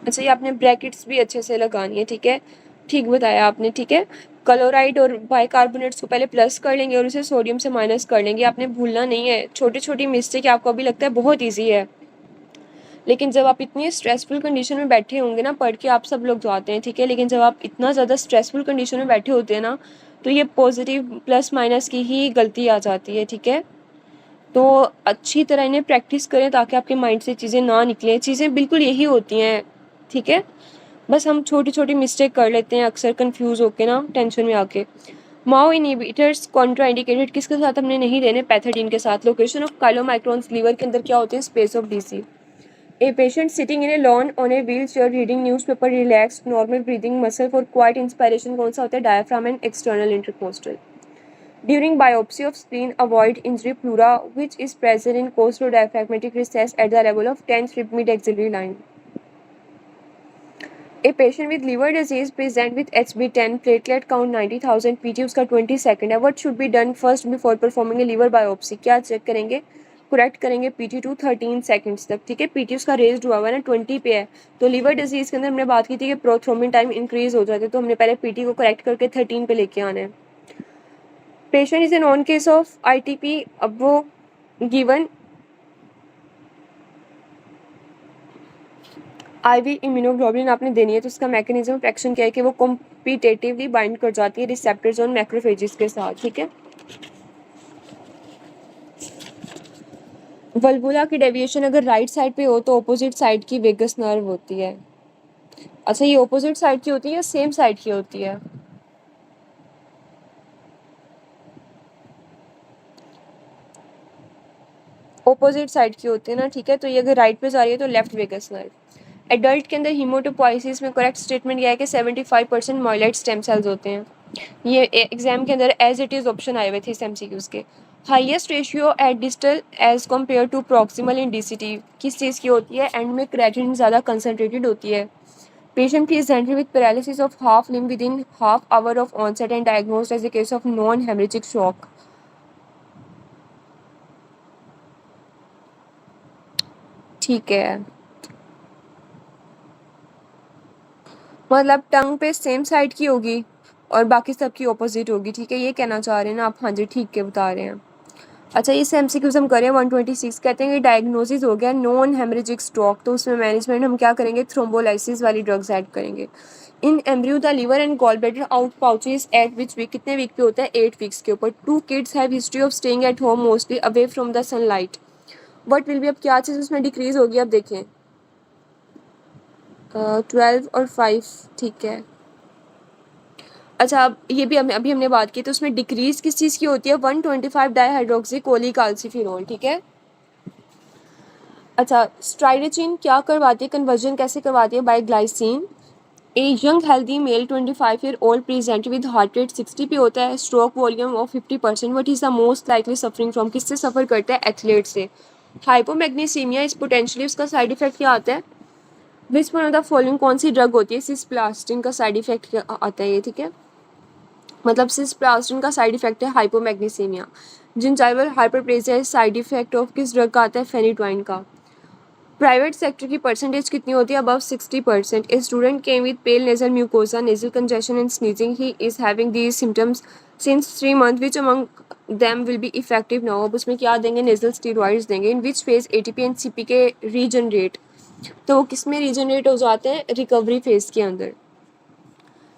अच्छा, ये आपने ब्रैकेट्स भी अच्छे से लगानी है, ठीक है, ठीक बताया आपने, ठीक है। क्लोराइड और बाइकार्बोनेट्स को पहले प्लस कर लेंगे और उसे सोडियम से माइनस कर लेंगे, आपने भूलना नहीं है। छोटी छोटी मिस्टेक आपको अभी लगता है बहुत ईजी है, लेकिन जब आप इतनी स्ट्रेसफुल कंडीशन में बैठे होंगे ना, पढ़ के आप सब लोग जाते हैं, ठीक है, लेकिन जब आप इतना ज़्यादा स्ट्रेसफुल कंडीशन में बैठे होते हैं ना, तो ये पॉजिटिव प्लस माइनस की ही गलती आ जाती है, ठीक है। तो अच्छी तरह इन्हें प्रैक्टिस करें ताकि आपके माइंड से चीज़ें ना निकलें, चीज़ें बिल्कुल यही होती हैं, ठीक है, बस हम छोटी छोटी मिस्टेक कर लेते हैं अक्सर कंफ्यूज होके ना, टेंशन में आके। माओ इनहिबिटर्स कॉन्ट्रा इंडिकेटेड किसके साथ हमने नहीं देने? पैथेडीन के साथ। लोकेशन ऑफ काइलोमाइक्रोन्स लीवर के अंदर क्या होते हैं? Space of DC. A patient sitting in a lawn on a wheelchair reading newspaper, relaxed, normal breathing, muscle for quiet inspiration, कौन सा होता है? diaphragm and external intercostal. During biopsy of spleen, avoid injury pleura, which is present in costo-diaphragmatic recess at the level of 10th rib mid-axillary line. A patient with liver disease present with HB10, platelet count 90,000, PT उसका 22nd है. What should be done first before performing a liver biopsy? क्या चेक करेंगे? करेक्ट करेंगे PT टू 13 सेकंड्स तक, ठीक है। PT उसका रेज्ड हुआ है ना, 20 पे है, तो लिवर डिजीज के अंदर हमने बात की थी कि प्रोथ्रोम्बिन टाइम इंक्रीज हो जाते, तो हमने पहले PT को करेक्ट करके 13 पे लेके आना है। Patient is a non case of ITP, अब वो गिवन IV इम्यूनोग्लोबुलिन आपने देनी है, तो उसका मैकेनिज्म ऑफ एक्शन क्या है कि वो कॉम्पिटेटिवली बाइंड कर जाती है रिसेप्टर्स और मैक्रोफेजेस के साथ, ठीक है। वल्वुला की डेविएशन अगर राइट साइड पे हो तो ऑपोजिट साइड की वेगस नर्व होती है। अच्छा, ये ऑपोजिट साइड की होती है या सेम साइड की होती है? ऑपोजिट साइड की होती है ना, ठीक है, तो ये अगर राइट पे जा रही है तो लेफ्ट वेगस नर्व। एडल्ट के अंदर हीमोटोपोइसिस में करेक्ट स्टेटमेंट क्या है कि 75% माइलॉइड स्टेम सेल्स होते हैं। ये एग्जाम के अंदर एज इट इज़ ऑप्शन आए हुए थे इस MCQs के। Highest ratio at distal as compare to proximal in DCT किस चीज़ की होती है? एंड में क्रेटिनिन ज़्यादा कंसनट्रेटेड होती है. Patient presented with paralysis of half limb within half hour of onset and diagnosed as a case of non-hemorrhagic shock. ठीक है, मतलब टंग पे सेम साइड की होगी और बाकी सब की ऑपोजिट होगी. ठीक है, ये कहना चाह रहे हैं ना आप? हाँ जी, ठीक है, बता रहे हैं. अच्छा, इस MCQs हम करें. 126 कहते हैं कि डायग्नोसिस हो गया नॉन हेमरेजिक स्ट्रोक, तो उसमें मैनेजमेंट हम क्या करेंगे? थ्रोम्बोलाइसिस वाली ड्रग्स ऐड करेंगे. In embryo the liver and gall bladder out pouches at which week, कितने वीक पे होता है? 8 वीक्स के ऊपर. 2 kids have history of staying at home mostly away from the sunlight. What will be, अब क्या चीज़ उसमें डिक्रीज होगी? अब देखें 12 और 5. ठीक है. अच्छा, अब ये भी अभी हमने बात की, तो उसमें डिक्रीज किस चीज़ की होती है? 125 डाईहाइड्रोक्सी कोलिकाल्सिफेरॉल. ठीक है. अच्छा, स्ट्राइडेचिन क्या करवाती है? कन्वर्जन कैसे करवाती है? By glycine. A young healthy male 25 year old present with heart rate 60 पे होता है, stroke volume of 50%. What is the most likely suffering from, किससे सफ़र करता है? एथलीट से. हाइपोमैग्नीसीमिया इस पोटेंशियली, उसका साइड इफेक्ट क्या आता है? Which one of the following, कौन सी ड्रग होती है? सिस्प्लास्टिन का साइड इफेक्ट आता है ये. ठीक है, मतलब सिस्प्लास्टिन का साइड इफेक्ट है hypomagnesaemia. Gingival hyperplasia side effect of किस ड्रग का आता है? फेनिटोइन का. प्राइवेट सेक्टर की परसेंटेज कितनी होती है? Above 60%. A student came with pale nasal mucosa, nasal congestion and sneezing. He is having these symptoms since 3 months. Which among them will be effective now? अब उसमें क्या देंगे? नेजल स्टीरॉइड्स देंगे. In which phase ATP and CP के रीजनरेट, तो वो किस में रीजनरेट हो जाते हैं? रिकवरी फेज के अंदर.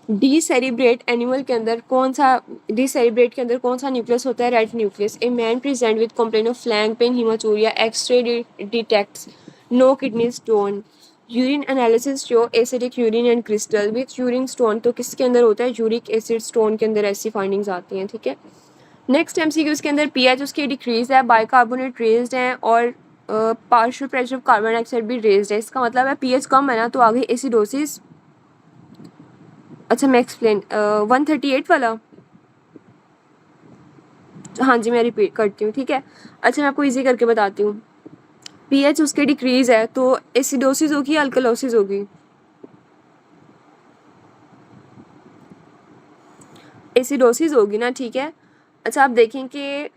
डीसेरिब्रेट एनिमल के अंदर कौन सा, डीसेरिब्रेट के अंदर कौन सा न्यूक्लियस होता है? Red nucleus. A man present with complain of flank pain, haematuria, x-ray detects no kidney stone. Urine analysis show acidic urine and crystal with urine stone, तो किसके अंदर होता है? यूरिक एसिड स्टोन के अंदर ऐसी फाइंडिंग्स आती हैं. ठीक है. नेक्स्ट MCQ के अंदर pH उसकी डिक्रीज है, बाइकार्बोनेट रेज्ड है और partial pressure of carbon dioxide भी रेज्ड है. इसका मतलब है pH कम है ना, तो आगे एसिडोसिस. अच्छा, मैं एक्सप्लेन 138 वाला. हाँ जी, मैं रिपीट करती हूँ. ठीक है. अच्छा, मैं आपको इजी करके बताती हूँ. pH उसके डिक्रीज है तो एसिडोसिस होगी या अल्कलोसिस होगी? एसिडोसिस होगी ना. ठीक है. अच्छा, आप देखें कि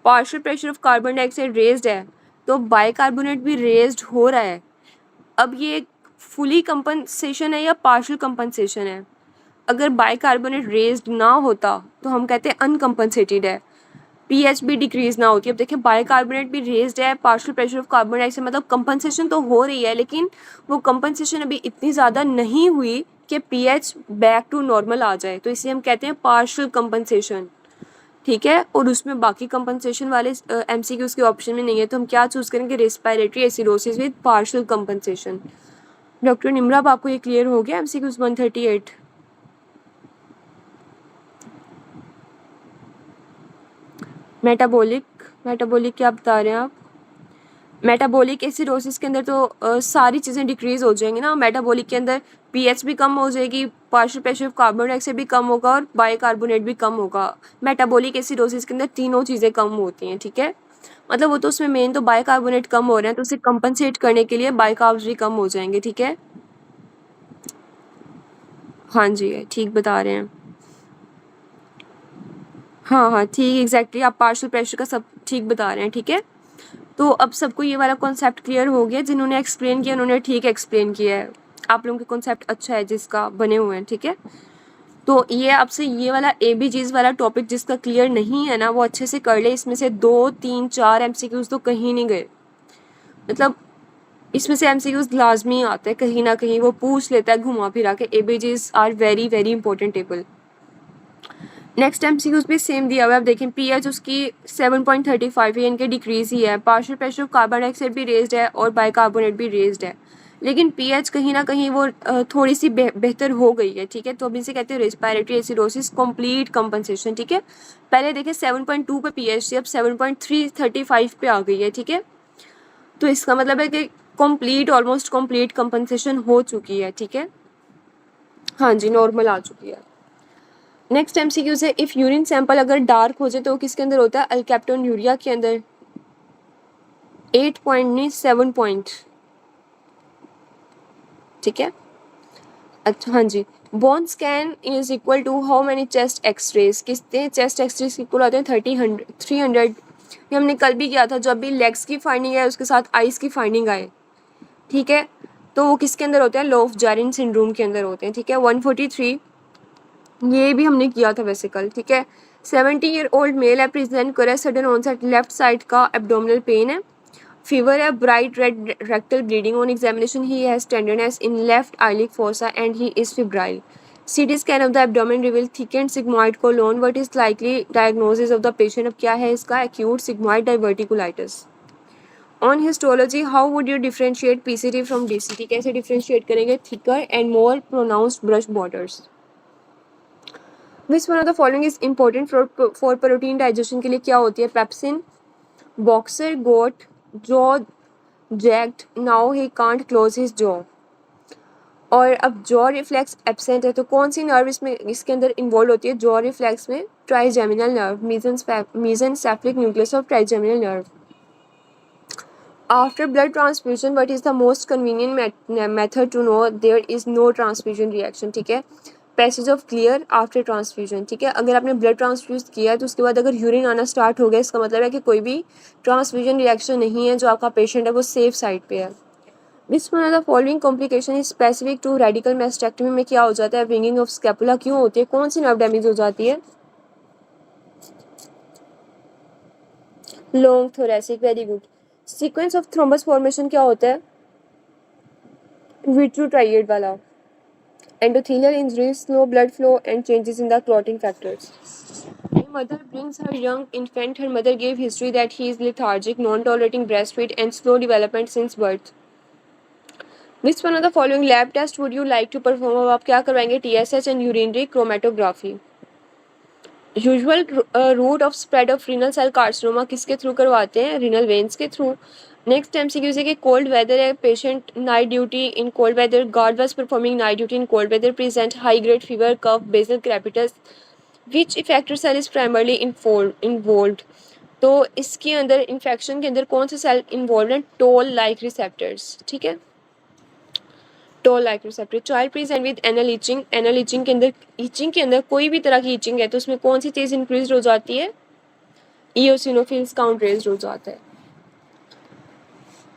partial pressure of carbon dioxide raised है तो बाइकार्बोनेट भी रेज्ड हो रहा है. अब ये फुली कंपनसेशन है या पार्शियल कंपनसेशन है? अगर बाइकार्बोनेट रेज्ड ना होता तो हम कहते हैं अनकम्पनसेटेड है. pH भी डिक्रीज ना होती. अब देखिए बाइकार्बोनेट भी रेज्ड है, partial pressure of carbon dioxide, मतलब कंपनसेशन तो हो रही है, लेकिन वो कंपनसेशन अभी इतनी ज़्यादा नहीं हुई कि pH बैक टू नॉर्मल आ जाए, तो इसे हम कहते हैं पार्शियल कंपनसेशन. ठीक है. और उसमें बाकी कंपनसेशन वाले MCQs के ऑप्शन में नहीं है, तो हम क्या चूज़ करेंगे? Respiratory acidosis with partial compensation. Doctor Nimra, अब आपको ये क्लियर हो गया MCQs 138? मेटाबॉलिक क्या बता रहे हैं आप? मेटाबॉलिक एसिडोसिस के अंदर तो सारी चीज़ें डिक्रीज हो जाएंगी ना. मेटाबॉलिक के अंदर pH भी कम हो जाएगी, partial pressure of carbon dioxide भी कम होगा और बाइकार्बोनेट भी कम होगा. मेटाबॉलिक एसिडोसिस के अंदर तीनों चीज़ें कम होती हैं. ठीक है. मतलब वो तो उसमें मेन तो बाइकार्बोनेट कम हो रहे हैं, तो उसे कंपनसेट करने के लिए बाइकार्ब्स भी कम हो जाएंगे. ठीक है. हाँ जी, ठीक बता रहे हैं. हाँ हाँ, ठीक, एग्जैक्टली, आप पार्शियल प्रेशर का सब ठीक बता रहे हैं. ठीक है. तो अब सबको ये वाला कॉन्सेप्ट क्लियर हो गया. जिन्होंने एक्सप्लेन किया उन्होंने ठीक एक्सप्लेन किया है. आप लोगों के कॉन्सेप्ट अच्छा है जिसका बने हुए हैं. ठीक है. तो ये आपसे ये वाला ABGs वाला टॉपिक जिसका क्लियर नहीं है ना, वो अच्छे से कर ले. इसमें से 2, 3, 4 MCQs तो कहीं नहीं गए. मतलब इसमें से MCQs लाजमी आते हैं, कहीं ना कहीं वो पूछ लेता है घुमा फिरा के. ABGs are very very important table. Next MCQs भी सेम दिया हुआ है. आप देखें pH उसकी 7.35 है, इनके डिक्रीज ही है. Partial pressure of carbon dioxide भी रेज्ड है और बाइकार्बोनेट भी रेज्ड है, लेकिन pH कहीं ना कहीं वो थोड़ी सी बेहतर हो गई है. ठीक है. तो अभी इसे कहते हैं रेस्पिरेटरी एसिडोसिस कंप्लीट कंपनसेशन. ठीक है. पहले देखिए 7.2 पे pH थी, अब 7.335 पे आ गई है. ठीक है. तो इसका मतलब है कि कंप्लीट, ऑलमोस्ट कंप्लीट कंपनसेशन हो चुकी है. ठीक है. हाँ जी, नॉर्मल आ चुकी है. नेक्स्ट एमसीक्यू से इफ यूरिन सैंपल अगर डार्क हो जाए तो वो किसके अंदर होता है? अल्केप्टोन यूरिया के अंदर। 8 पॉइंट नहीं 7 पॉइंट, ठीक है। अच्छा हाँ जी, bone scan is equal to how many chest x-rays, कितने चेस्ट एक्सरेज इक्वल होते हैं? 300। ये हमने कल भी किया था, जब भी लेग्स की फाइंडिंग आए उसके साथ आइस की फाइंडिंग आए, ठीक है, तो वो किसके अंदर होते हैं? लोफ जारिन सिंड्रोम के अंदर होते हैं, ठीक है। 143 ये भी हमने किया था वैसे कल, ठीक है। 70-year-old मेल है, प्रेजेंट करे सडन ऑनसेट लेफ्ट साइड का एब्डोमिनल पेन है, फीवर है, bright red rectal bleeding, on examination he has tenderness in left iliac fossa and he is febrile, CT scan of the abdomen reveal thickened sigmoid colon, what is likely diagnosis of the patient? अब क्या है इसका? Acute sigmoid diverticulitis. On histology how would you differentiate PCT from DCT, कैसे डिफरेंशिएट करेंगे? Thicker and more pronounced brush borders. Which one of the following is important for protein digestion के लिए क्या होती है? Pepsin, boxer goat, jaw jacked, now he can't close his jaw. और अब जॉ रिफ्लेक्स एब्सेंट है तो कौन सी नर्व इसमें इसके अंदर इन्वॉल्व होती है? जॉ रिफ्लेक्स में trigeminal nerve, mesencephalic nucleus of trigeminal nerve. After blood transfusion, what is the most convenient method to know there is no transfusion reaction? ठीक है, passage of clear after transfusion, ठीक है। अगर आपने ब्लड ट्रांसफ्यूज किया है तो उसके बाद अगर यूरिन आना स्टार्ट हो गया, इसका मतलब है कि कोई भी ट्रांसफ्यूजन रिएक्शन नहीं है, जो आपका पेशेंट है वो सेफ साइड पे है। Which one of the following complication is specific to radical mastectomy में क्या हो जाता है? विंगिंग ऑफ स्कैपुला क्यों होती है? कौन सी नर्व डैमेज हो जाती है? Long thoracic, very good. Sequence of thrombus formation क्या होता है? विट्रोट्राइएड वाला। Endothelial injuries, slow blood flow, and changes in the clotting factors. A mother brings her young infant. Her mother gave history that he is lethargic, non-tolerating breastfeed, and slow development since birth. Which one of the following lab test would you like to perform? अब आप क्या करवाएंगे? TSH and urinary chromatography. Usual route of spread of renal cell carcinoma किसके थ्रू करवाते हैं? रीनल वेन्स के थ्रू। नेक्स्ट एमसीक्यू से कि कोल्ड वेदर है, patient night duty in cold weather, guard was performing night duty in cold weather, present high grade fever, cough, basal crepitus, which effector cell is primarily involved? तो इसके अंदर इन्फेक्शन के अंदर कौन सा सेल इन्वॉल्व है? टोल लाइक रिसेप्टर्स, ठीक है, toll like receptor. Child present with anal itching, anal itching के अंदर कोई भी तरह की ईचिंग है तो उसमें कौन सी चीज़ इंक्रीज हो जाती है? इओसिनोफिल्स काउंट रेज्ड हो जाता है।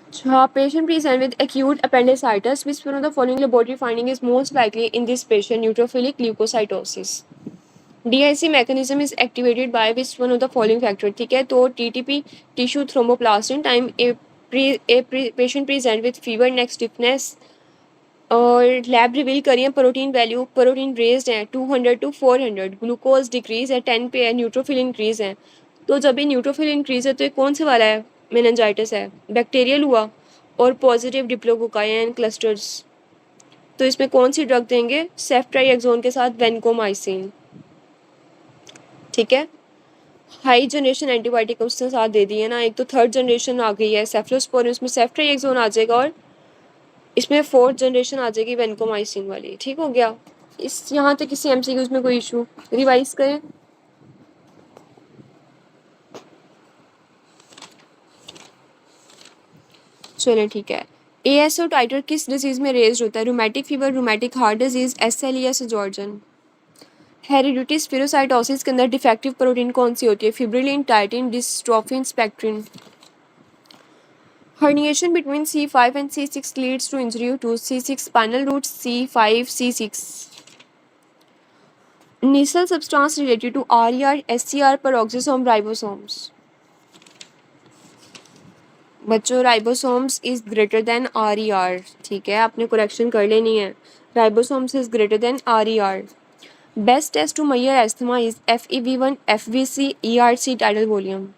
अच्छा, patient present with acute appendicitis, which one of the following laboratory finding is most likely in this patient? Neutrophilic leukocytosis. DIC mechanism is activated by which one of the following factor, ठीक है, तो TTP tissue thromboplastin time a patient present with fever, neck stiffness, और लैब रिवील करिए प्रोटीन वैल्यू, प्रोटीन रेज्ड है 200 to 400, ग्लूकोज डिक्रीज है 10 पे है, न्यूट्रोफिल इंक्रीज है। तो जब ये न्यूट्रोफिल इंक्रीज है तो ये कौन से वाला है? मेनिंजाइटिस है, बैक्टीरियल हुआ, और पॉजिटिव डिप्लोकोकाई एंड क्लस्टर्स। तो इसमें कौन सी ड्रग देंगे? सेफ्ट्राइएक्सोन के साथ वेनकोमाइसिन, ठीक है। हाई जनरेशन एंटीबायोटिक उसके साथ दे दी है ना, एक तो थर्ड जनरेशन आ गई है सेफ्लोस्पोरिन, उसमें सेफ्ट्राइएक्सोन आ जाएगा, और इसमें फोर्थ जनरेशन आ जाएगी वेनकोमाइसिन वाली, ठीक हो गया। इस यहाँ तक किसी एमसीक्यूज में कोई इशू? रिवाइज करें। चलें ठीक है। एएसओ टाइटर किस डिजीज में रेज होता है? Rheumatic fever, rheumatic heart disease, SLEs, Sjogren. Hereditary spherocytosis के अंदर डिफेक्टिव प्रोटीन कौन सी होती है? Fibrillin, titin, dystrophin, spectrin. Herniation between C5 and C6 leads to injury to C6 spinal root, C5, C6. Nasal substance related to RER, SCR, peroxisome, ribosomes. बच्चों ribosomes is greater than RER, ठीक है, आपने करेक्शन कर लेनी है। Ribosomes is greater than RER. Best test to measure asthma is FEV1, FVC, ERC, tidal volume.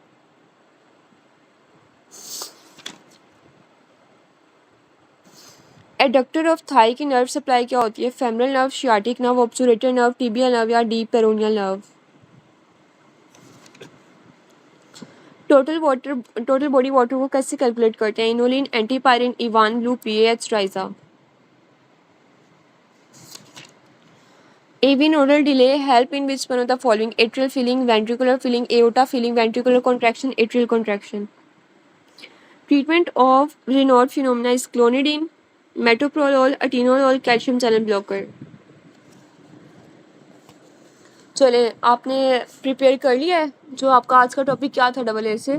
Adductor of thigh की नर्व सप्लाई क्या होती है? Femoral nerve, sciatic nerve, obturator nerve, tibial nerve या deep peroneal nerve. Total body water को कैसे कैलकुलेट करते हैं? Inulin, antipyrine, Evan blue, PAH, ट्राइजा। AV nodal delay help in which one of the following: atrial filling, ventricular filling, aorta filling, ventricular contraction, atrial contraction. Treatment of Raynaud phenomena is clonidine, metoprolol, atenolol, calcium channel blocker. चले, आपने प्रिपेयर कर लिया है जो आपका आज का टॉपिक क्या था डबल ए से?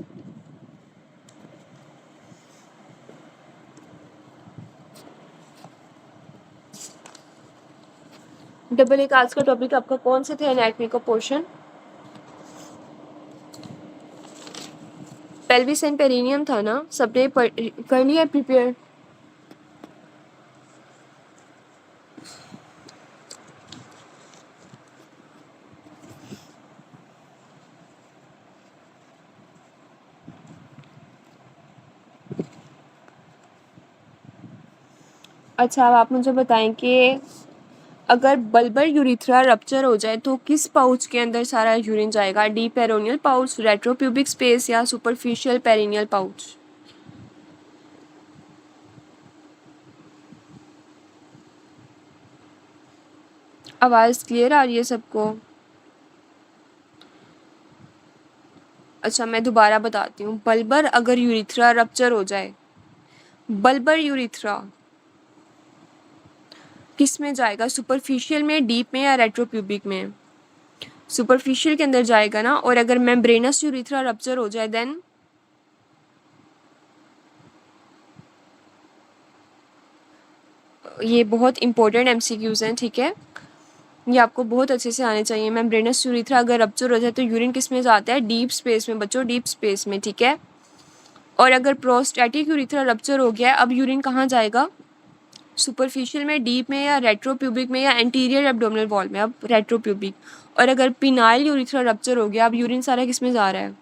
डबल ए का आज का टॉपिक आपका कौन से थे एनाटॉमी का पोर्शन? पेल्विस एंड पेरिनियम था ना? सबने कर लिया है प्रिपेयर? अच्छा, अब आप मुझे बताएं कि अगर बल्बर यूरिथ्रा रप्चर हो जाए तो किस पाउच के अंदर सारा यूरिन जाएगा? D peroneal pouch, retropubic space या सुपरफिशियल पेरिनियल पाउच? आवाज़ क्लियर आ रही है सबको? अच्छा, मैं दोबारा बताती हूँ। बल्बर अगर यूरिथ्रा रप्चर हो जाए, बल्बर यूरिथ्रा किस में जाएगा? सुपरफिशियल में, डीप में या रेट्रोप्यूबिक में? सुपरफिशियल के अंदर जाएगा ना। और अगर मेम्ब्रेनस यूरिथ्रा रप्चर हो जाए देन ये बहुत इंपॉर्टेंट एमसीक्यूज हैं, ठीक है? ये आपको बहुत अच्छे से आने चाहिए। मेम्ब्रेनस यूरिथ्रा अगर रप्चर हो जाए तो यूरिन किस में जाता है? डीप स्पेस में बच्चों, डीप स्पेस में, ठीक है? और अगर प्रोस्टैटिक यूरिथ्रा रप्चर हो गया है, अब यूरिन कहाँ जाएगा? सुपरफिशियल में, डीप में या रेट्रोप्यूबिक में या एंटीरियर एब्डोमिनल वॉल में? अब रेट्रोप्यूबिक। और अगर पिनाइल यूरिथ्रा रप्चर हो गया, अब यूरिन सारा किस में जा रहा है?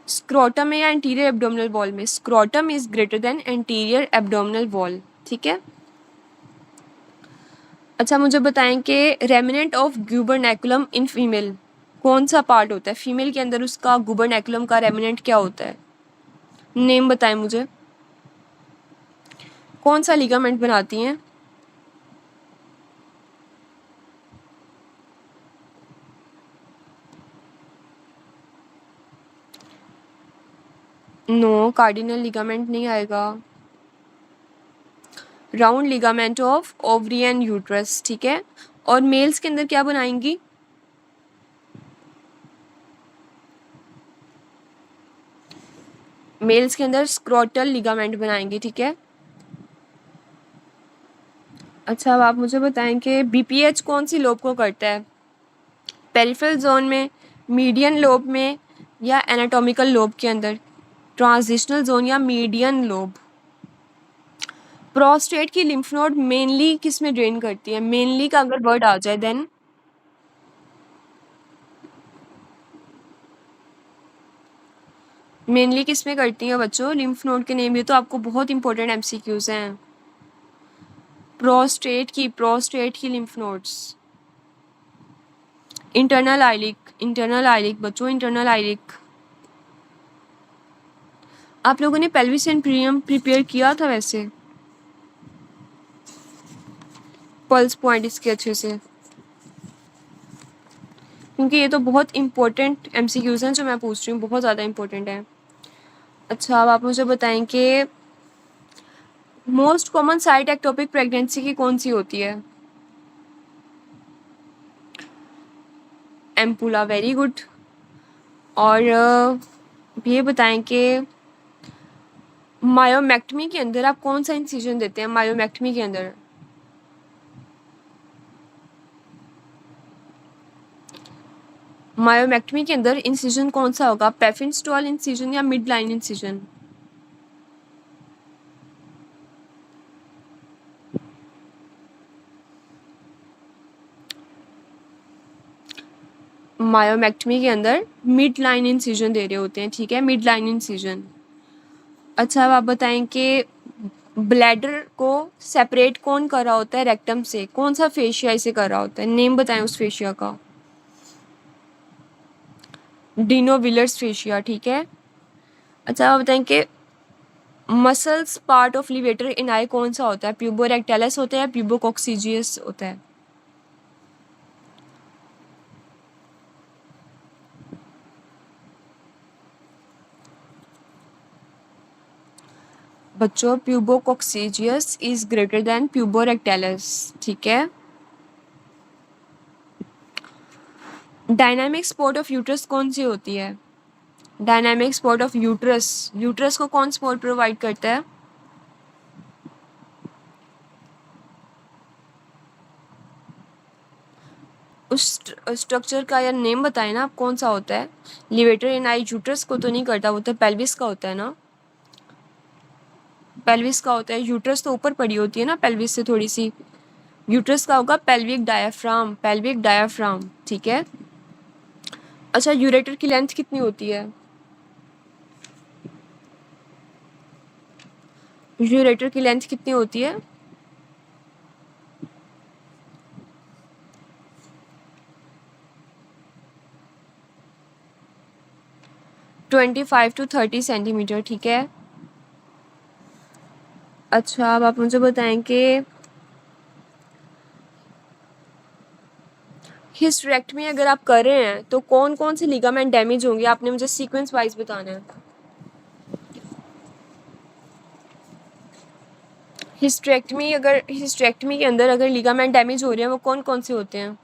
स्क्रोटम में या एंटीरियर एब्डोमिनल वॉल में? Scrotum is greater then anterior abdominal wall, ठीक है? अच्छा, मुझे बताएं कि remnant of gubernaculum in female कौन सा पार्ट होता है? फीमेल के अंदर उसका गुबरनेकुलम का रेमिनेंट क्या होता है? नेम बताएं मुझे। कौन सा लिगामेंट बनाती हैं? नो, कार्डिनल लिगामेंट नहीं आएगा। Round ligament of ovary and uterus, ठीक है? और मेल्स के अंदर क्या बनाएंगी? मेल्स के अंदर स्क्रोटल लिगामेंट बनाएंगे, ठीक है? अच्छा, अब आप मुझे बताएं कि बीपीएच कौन सी लोब को करता है? पेरिफेरल जोन में, मीडियन लोब में या एनाटॉमिकल लोब के अंदर? ट्रांजिशनल जोन या मीडियन लोब? प्रोस्टेट की लिम्फ नोड मेनली किस में ड्रेन करती है? मेनली का अगर वर्ड आ जाए देन मेनली किस में करती हैं बच्चों? लिम्फ नोड के नेम, ये तो आपको बहुत इंपॉर्टेंट एमसीक्यूज हैं। प्रोस्टेट की लिम्फ नोड्स। इंटरनल आइलिक बच्चों, इंटरनल आइलिक। आप लोगों ने पेल्विस एंड प्रियम प्रिपेयर किया था वैसे? पल्स पॉइंट इसके अच्छे से, क्योंकि ये तो बहुत इंपॉर्टेंट एमसीक्यूज हैं जो मैं पूछ रही हूँ, बहुत ज़्यादा इंपॉर्टेंट है। अच्छा, अब आप मुझे बताएं कि most common site ectopic pregnancy की कौन सी होती है? Ampulla, very good. और ये बताएं कि मायोमेक्टमी के अंदर आप कौन सा इंसिजन देते हैं? मायोमेक्टमी के अंदर इंसिजन कौन सा होगा? पेफिन स्टॉल इंसिजन या मिड लाइन इंसिजन? मायोमेक्टमी के अंदर मिड लाइन इंसिजन दे रहे होते हैं, ठीक है? Mid line incision. अच्छा, अब आप बताएं कि ब्लैडर को सेपरेट कौन कर रहा होता है रेक्टम से? कौन सा फेशिया इसे कर रहा होता है? नेम बताएं उस फेशिया का। डिनोविलर्स फेशिया, ठीक है? अच्छा, आप बताएं कि मसल्स पार्ट ऑफ लिवेटर इन आई कौन सा होता है? प्यूबोरेक्टाइलस होता है, प्यूबोकॉक्सीजियस होता है? बच्चों प्यूबोकॉक्सीजियस इज ग्रेटर देन प्यूबोरेक्टाइलस, ठीक है। डायनामिक स्पोर्ट ऑफ यूट्रस कौन सी होती है? Dynamic sport of uterus, uterus को कौन सपोर्ट प्रोवाइड करता है? उस स्ट्रक्चर का यार नेम बताए ना आप, कौन सा होता है? लिवेटर इन आई यूट्रस को तो नहीं करता, वो तो पेल्विस का होता है ना। पेल्विस का होता है, यूट्रस तो ऊपर पड़ी होती है ना पेल्विस से थोड़ी सी। यूट्रस का होगा पेल्विक डायाफ्राम, पेल्विक डायाफ्राम, ठीक है। अच्छा, यूरेटर की लेंथ कितनी होती है? यूरेटर की लेंथ कितनी होती है? ट्वेंटी 25 to 30 सेंटीमीटर, ठीक है। अच्छा, अब आप मुझे बताएं कि हिस्टेरेक्टमी अगर आप कर रहे हैं तो कौन कौन से लिगामेंट डैमेज होंगे? आपने मुझे सीक्वेंस वाइज बताना है। हिस्टेरेक्टमी के अंदर अगर लिगामेंट डैमेज हो रहे हैं वो कौन कौन से होते हैं?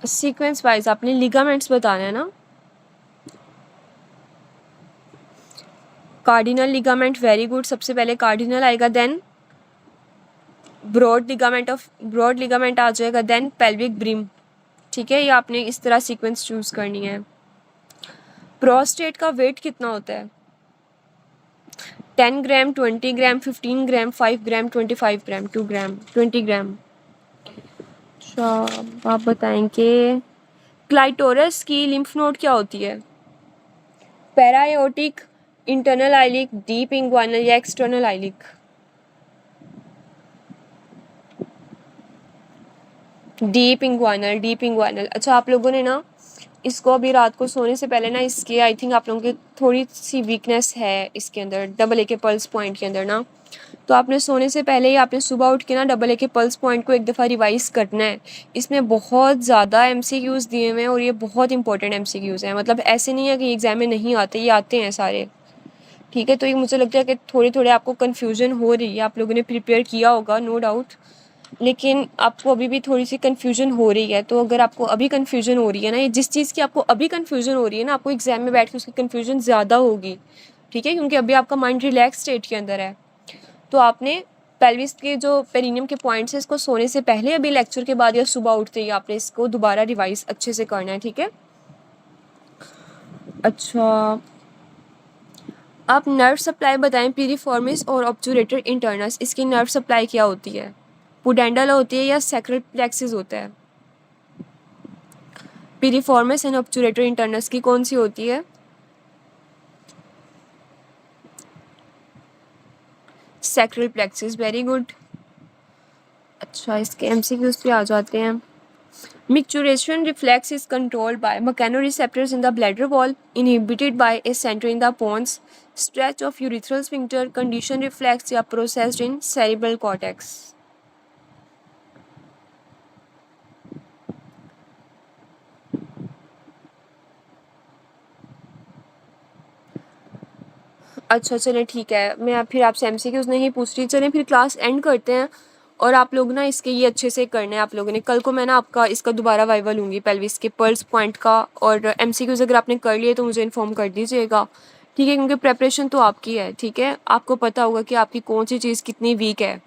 सीक्वेंस वाइज आपने लिगामेंट्स बताना है ना। कार्डिनल लिगामेंट, वेरी गुड, सबसे पहले कार्डिनल आएगा, देन ब्रॉड लिगामेंट आ जाएगा, देन पेल्विक ब्रिम, ठीक है। ये आपने इस तरह सीक्वेंस चूज करनी है। प्रोस्टेट का वेट कितना होता है? 10 ग्राम, 20 ग्राम, 15 ग्राम, 5 ग्राम, 25 ग्राम, 2 ग्राम, 20 ग्राम। अच्छा, आप बताएंगे क्लाइटोरस की लिम्फ नोड क्या होती है? पैरायोटिक, इंटरनल आइलिक, डीप इंग्वाइनल या एक्सटर्नल आइलिक? Deep inguinal. अच्छा, आप लोगों ने ना इसको अभी रात को सोने से पहले ना इसके आई थिंक आप लोगों की थोड़ी सी वीकनेस है इसके अंदर, डबल ए के पल्स पॉइंट के अंदर ना। तो आपने सोने से पहले ही आपने सुबह उठ के ना डबल ए के पल्स पॉइंट को एक दफ़ा रिवाइज करना है। इसमें बहुत ज़्यादा एमसीक्यूज़ दिए हुए हैं और ये बहुत इंपॉर्टेंट एमसीक्यूज़ हैं, मतलब ऐसे नहीं है कि एग्ज़ाम में नहीं आते, ये आते हैं सारे, ठीक है। तो ये मुझे लगता है कि थोड़े थोड़े आपको कन्फ्यूजन हो रही है, आप लोगों ने प्रिपेयर किया होगा नो डाउट, लेकिन आपको अभी भी थोड़ी सी कन्फ्यूजन हो रही है। तो अगर आपको अभी कन्फ्यूजन हो रही है ना, ये जिस चीज़ की आपको अभी कन्फ्यूजन हो रही है ना, आपको एग्जाम में बैठ के उसकी कन्फ्यूजन ज़्यादा होगी, ठीक है, क्योंकि अभी आपका माइंड रिलैक्स स्टेट के अंदर है। तो आपने पेल्विस के जो पेरिनियम के पॉइंट्स हैं इसको सोने से पहले, अभी लेक्चर के बाद या सुबह उठते ही आपने इसको दोबारा रिवाइज अच्छे से करना है, ठीक है। अच्छा, आप नर्व सप्लाई बताएं, पीरिफॉर्मिस और ऑब्चुरेटर इंटरनस, इसकी नर्व सप्लाई क्या होती है? पुडेंडल होती है या सैक्रल प्लेक्सिस होता है? पीरिफॉर्मिस एंड ऑब्चुरेटर इंटरनस की कौन सी होती है? Sacral plexus, very good. अच्छा, इसके एमसीक्यूज पे आ जाते हैं। Micturition reflex is controlled by mechanoreceptors in the bladder wall, inhibited by a center in the pons, stretch of urethral sphincter, condition reflex या processed in cerebral cortex. अच्छा चलें, ठीक है, मैं फिर आपसे एमसीक्यूज नहीं पूछ रही, चलें फिर क्लास एंड करते हैं। और आप लोग ना इसके ये अच्छे से करने हैं आप लोगों ने। कल को मैं ना आपका इसका दोबारा वाइवा लूँगी पेल्विस के पल्स पॉइंट का, और एमसीक्यूज अगर आपने कर लिए तो मुझे इन्फॉर्म कर दीजिएगा, ठीक है, क्योंकि प्रेपरेशन तो आपकी है, ठीक है। आपको पता होगा कि आपकी कौन सी चीज़ कितनी वीक है।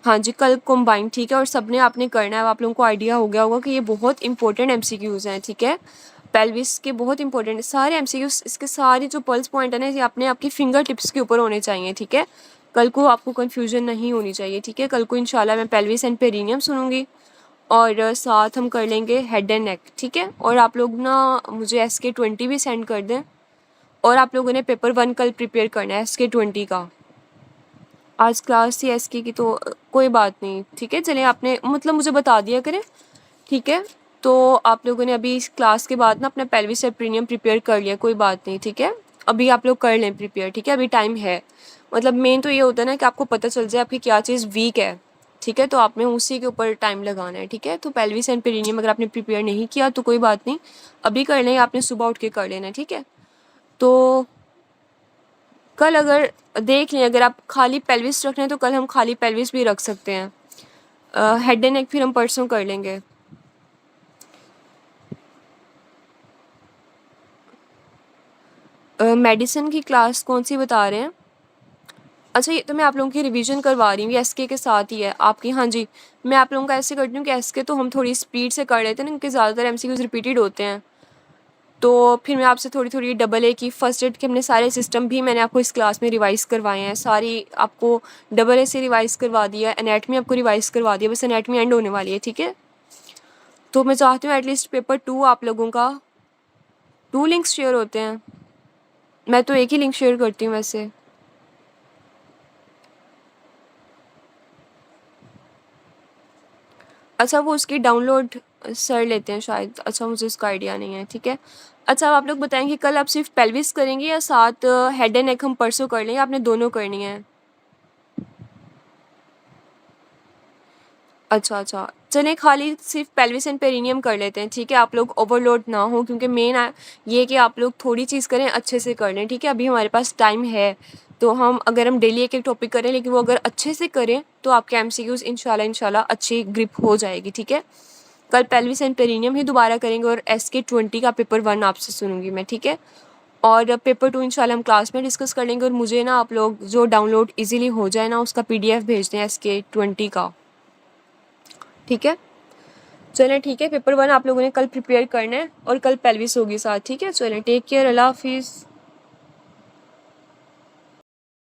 हाँ जी, कल कॉम्बाइन, ठीक है, और सबने आपने करना है। आप लोगों को आइडिया हो गया होगा कि ये बहुत इंपॉर्टेंट एमसीक्यूज़ हैं, ठीक है। पेल्विस के बहुत इंपॉर्टेंट सारे एमसीक्यूज़, इसके सारे जो पल्स पॉइंट है ना, ये अपने आपकी फिंगर टिप्स के ऊपर होने चाहिए, ठीक है। कल को आपको कन्फ्यूजन नहीं होनी चाहिए, ठीक है। कल को इंशाल्लाह मैं पेल्विस एंड पेरिनियम सुनूंगी और साथ हम कर लेंगे हेड एंड नेक, ठीक है। और आप लोग ना मुझे SK20 भी सेंड कर दें। और आप लोगों ने पेपर 1 कल प्रिपेयर करना है SK20 का। आज क्लास थी SK की तो कोई बात नहीं, ठीक है। चलिए, आपने मतलब मुझे बता दिया करें, ठीक है। तो आप लोगों ने अभी इस क्लास के बाद ना अपना पेल्विस और प्रीनियम प्रिपेयर कर लिया, कोई बात नहीं, ठीक है। अभी आप लोग कर लें प्रिपेयर, ठीक है, अभी टाइम है। मतलब मेन तो ये होता है ना कि आपको पता चल जाए आपकी क्या चीज़ वीक है, ठीक है, तो आपने उसी के ऊपर टाइम लगाना है, ठीक है। तो पेल्विस एंड पेरिनियम अगर आपने प्रिपेयर नहीं किया तो कोई बात नहीं, अभी कर लें, आपने सुबह उठ के कर लेना है, ठीक है। तो कल अगर देख लें, अगर आप खाली पेल्विस रख रहे हैं तो कल हम खाली पेल्विस भी रख सकते हैं। हेड एंड नेक फिर हम परसों कर लेंगे। मेडिसिन की क्लास कौन सी बता रहे हैं? अच्छा, ये तो मैं आप लोगों की रिवीजन करवा रही हूँ, ये एसके के साथ ही है आपकी। हाँ जी, मैं आप लोगों का ऐसे करती हूँ कि एसके तो हम थोड़ी स्पीड से कर लेते हैं ना, क्योंकि ज़्यादातर एमसीक्यूज रिपीटेड होते हैं। तो फिर मैं आपसे थोड़ी थोड़ी डबल ए की फर्स्ट एड के अपने सारे सिस्टम भी मैंने आपको इस क्लास में रिवाइज करवाए हैं, सारी आपको डबल ए से रिवाइज करवा दिया, एनेटमी आपको रिवाइज करवा दिया, बस एनेटमी एंड होने वाली है, ठीक है। तो मैं चाहती हूँ एटलीस्ट पेपर 2 आप लोगों का 2 लिंक्स शेयर होते हैं। मैं तो एक ही लिंक शेयर करती हूँ वैसे। अच्छा, वो उसकी डाउनलोड सर लेते हैं शायद, अच्छा मुझे उसका आइडिया नहीं है, ठीक है। अच्छा, अब आप लोग बताएंगे कल आप सिर्फ पेल्विस करेंगे या साथ हेड एंड नेक हम परसों कर लेंगे, आपने दोनों करनी है? अच्छा अच्छा, चलिए खाली सिर्फ पेल्विस एंड पेरिनियम कर लेते हैं, ठीक है। आप लोग ओवरलोड ना हो, क्योंकि मेन ये कि आप लोग थोड़ी चीज़ करें, अच्छे से कर लें, ठीक है। अभी हमारे पास टाइम है, तो हम अगर हम डेली एक एक टॉपिक करें लेकिन वो अगर अच्छे से करें तो आपके एमसीक्यूज इंशाल्लाह इंशाल्लाह अच्छी ग्रिप हो जाएगी, ठीक है। कल पेल्विस एंड पेरिनियम ही दोबारा करेंगे और SK20 का पेपर 1 आपसे सुनूंगी मैं, ठीक है। और पेपर 2 इंशाल्लाह हम क्लास में डिस्कस कर लेंगे, और मुझे ना आप लोग जो डाउनलोड इजीली हो जाए ना उसका PDF भेज दें SK20 का, ठीक है। चलें ठीक है, पेपर 1 आप लोगों ने कल प्रिपेयर करना है और कल पेल्विस होगी साथ, ठीक है। चलें, टेक केयर, अल्लाह हाफिज़।